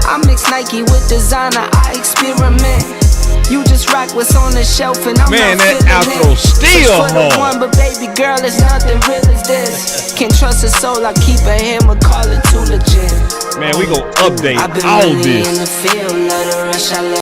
I mix Nike with designer, I experiment. You just rock what's on the shelf, and I'm Man, not that feeling outro it. still Push for the hard. one, but baby girl, it's nothing real as this. Can't trust a soul, I keep a hammer, call it too legit. Man, we gon' update I've been all really this. in the field, let her rush, I let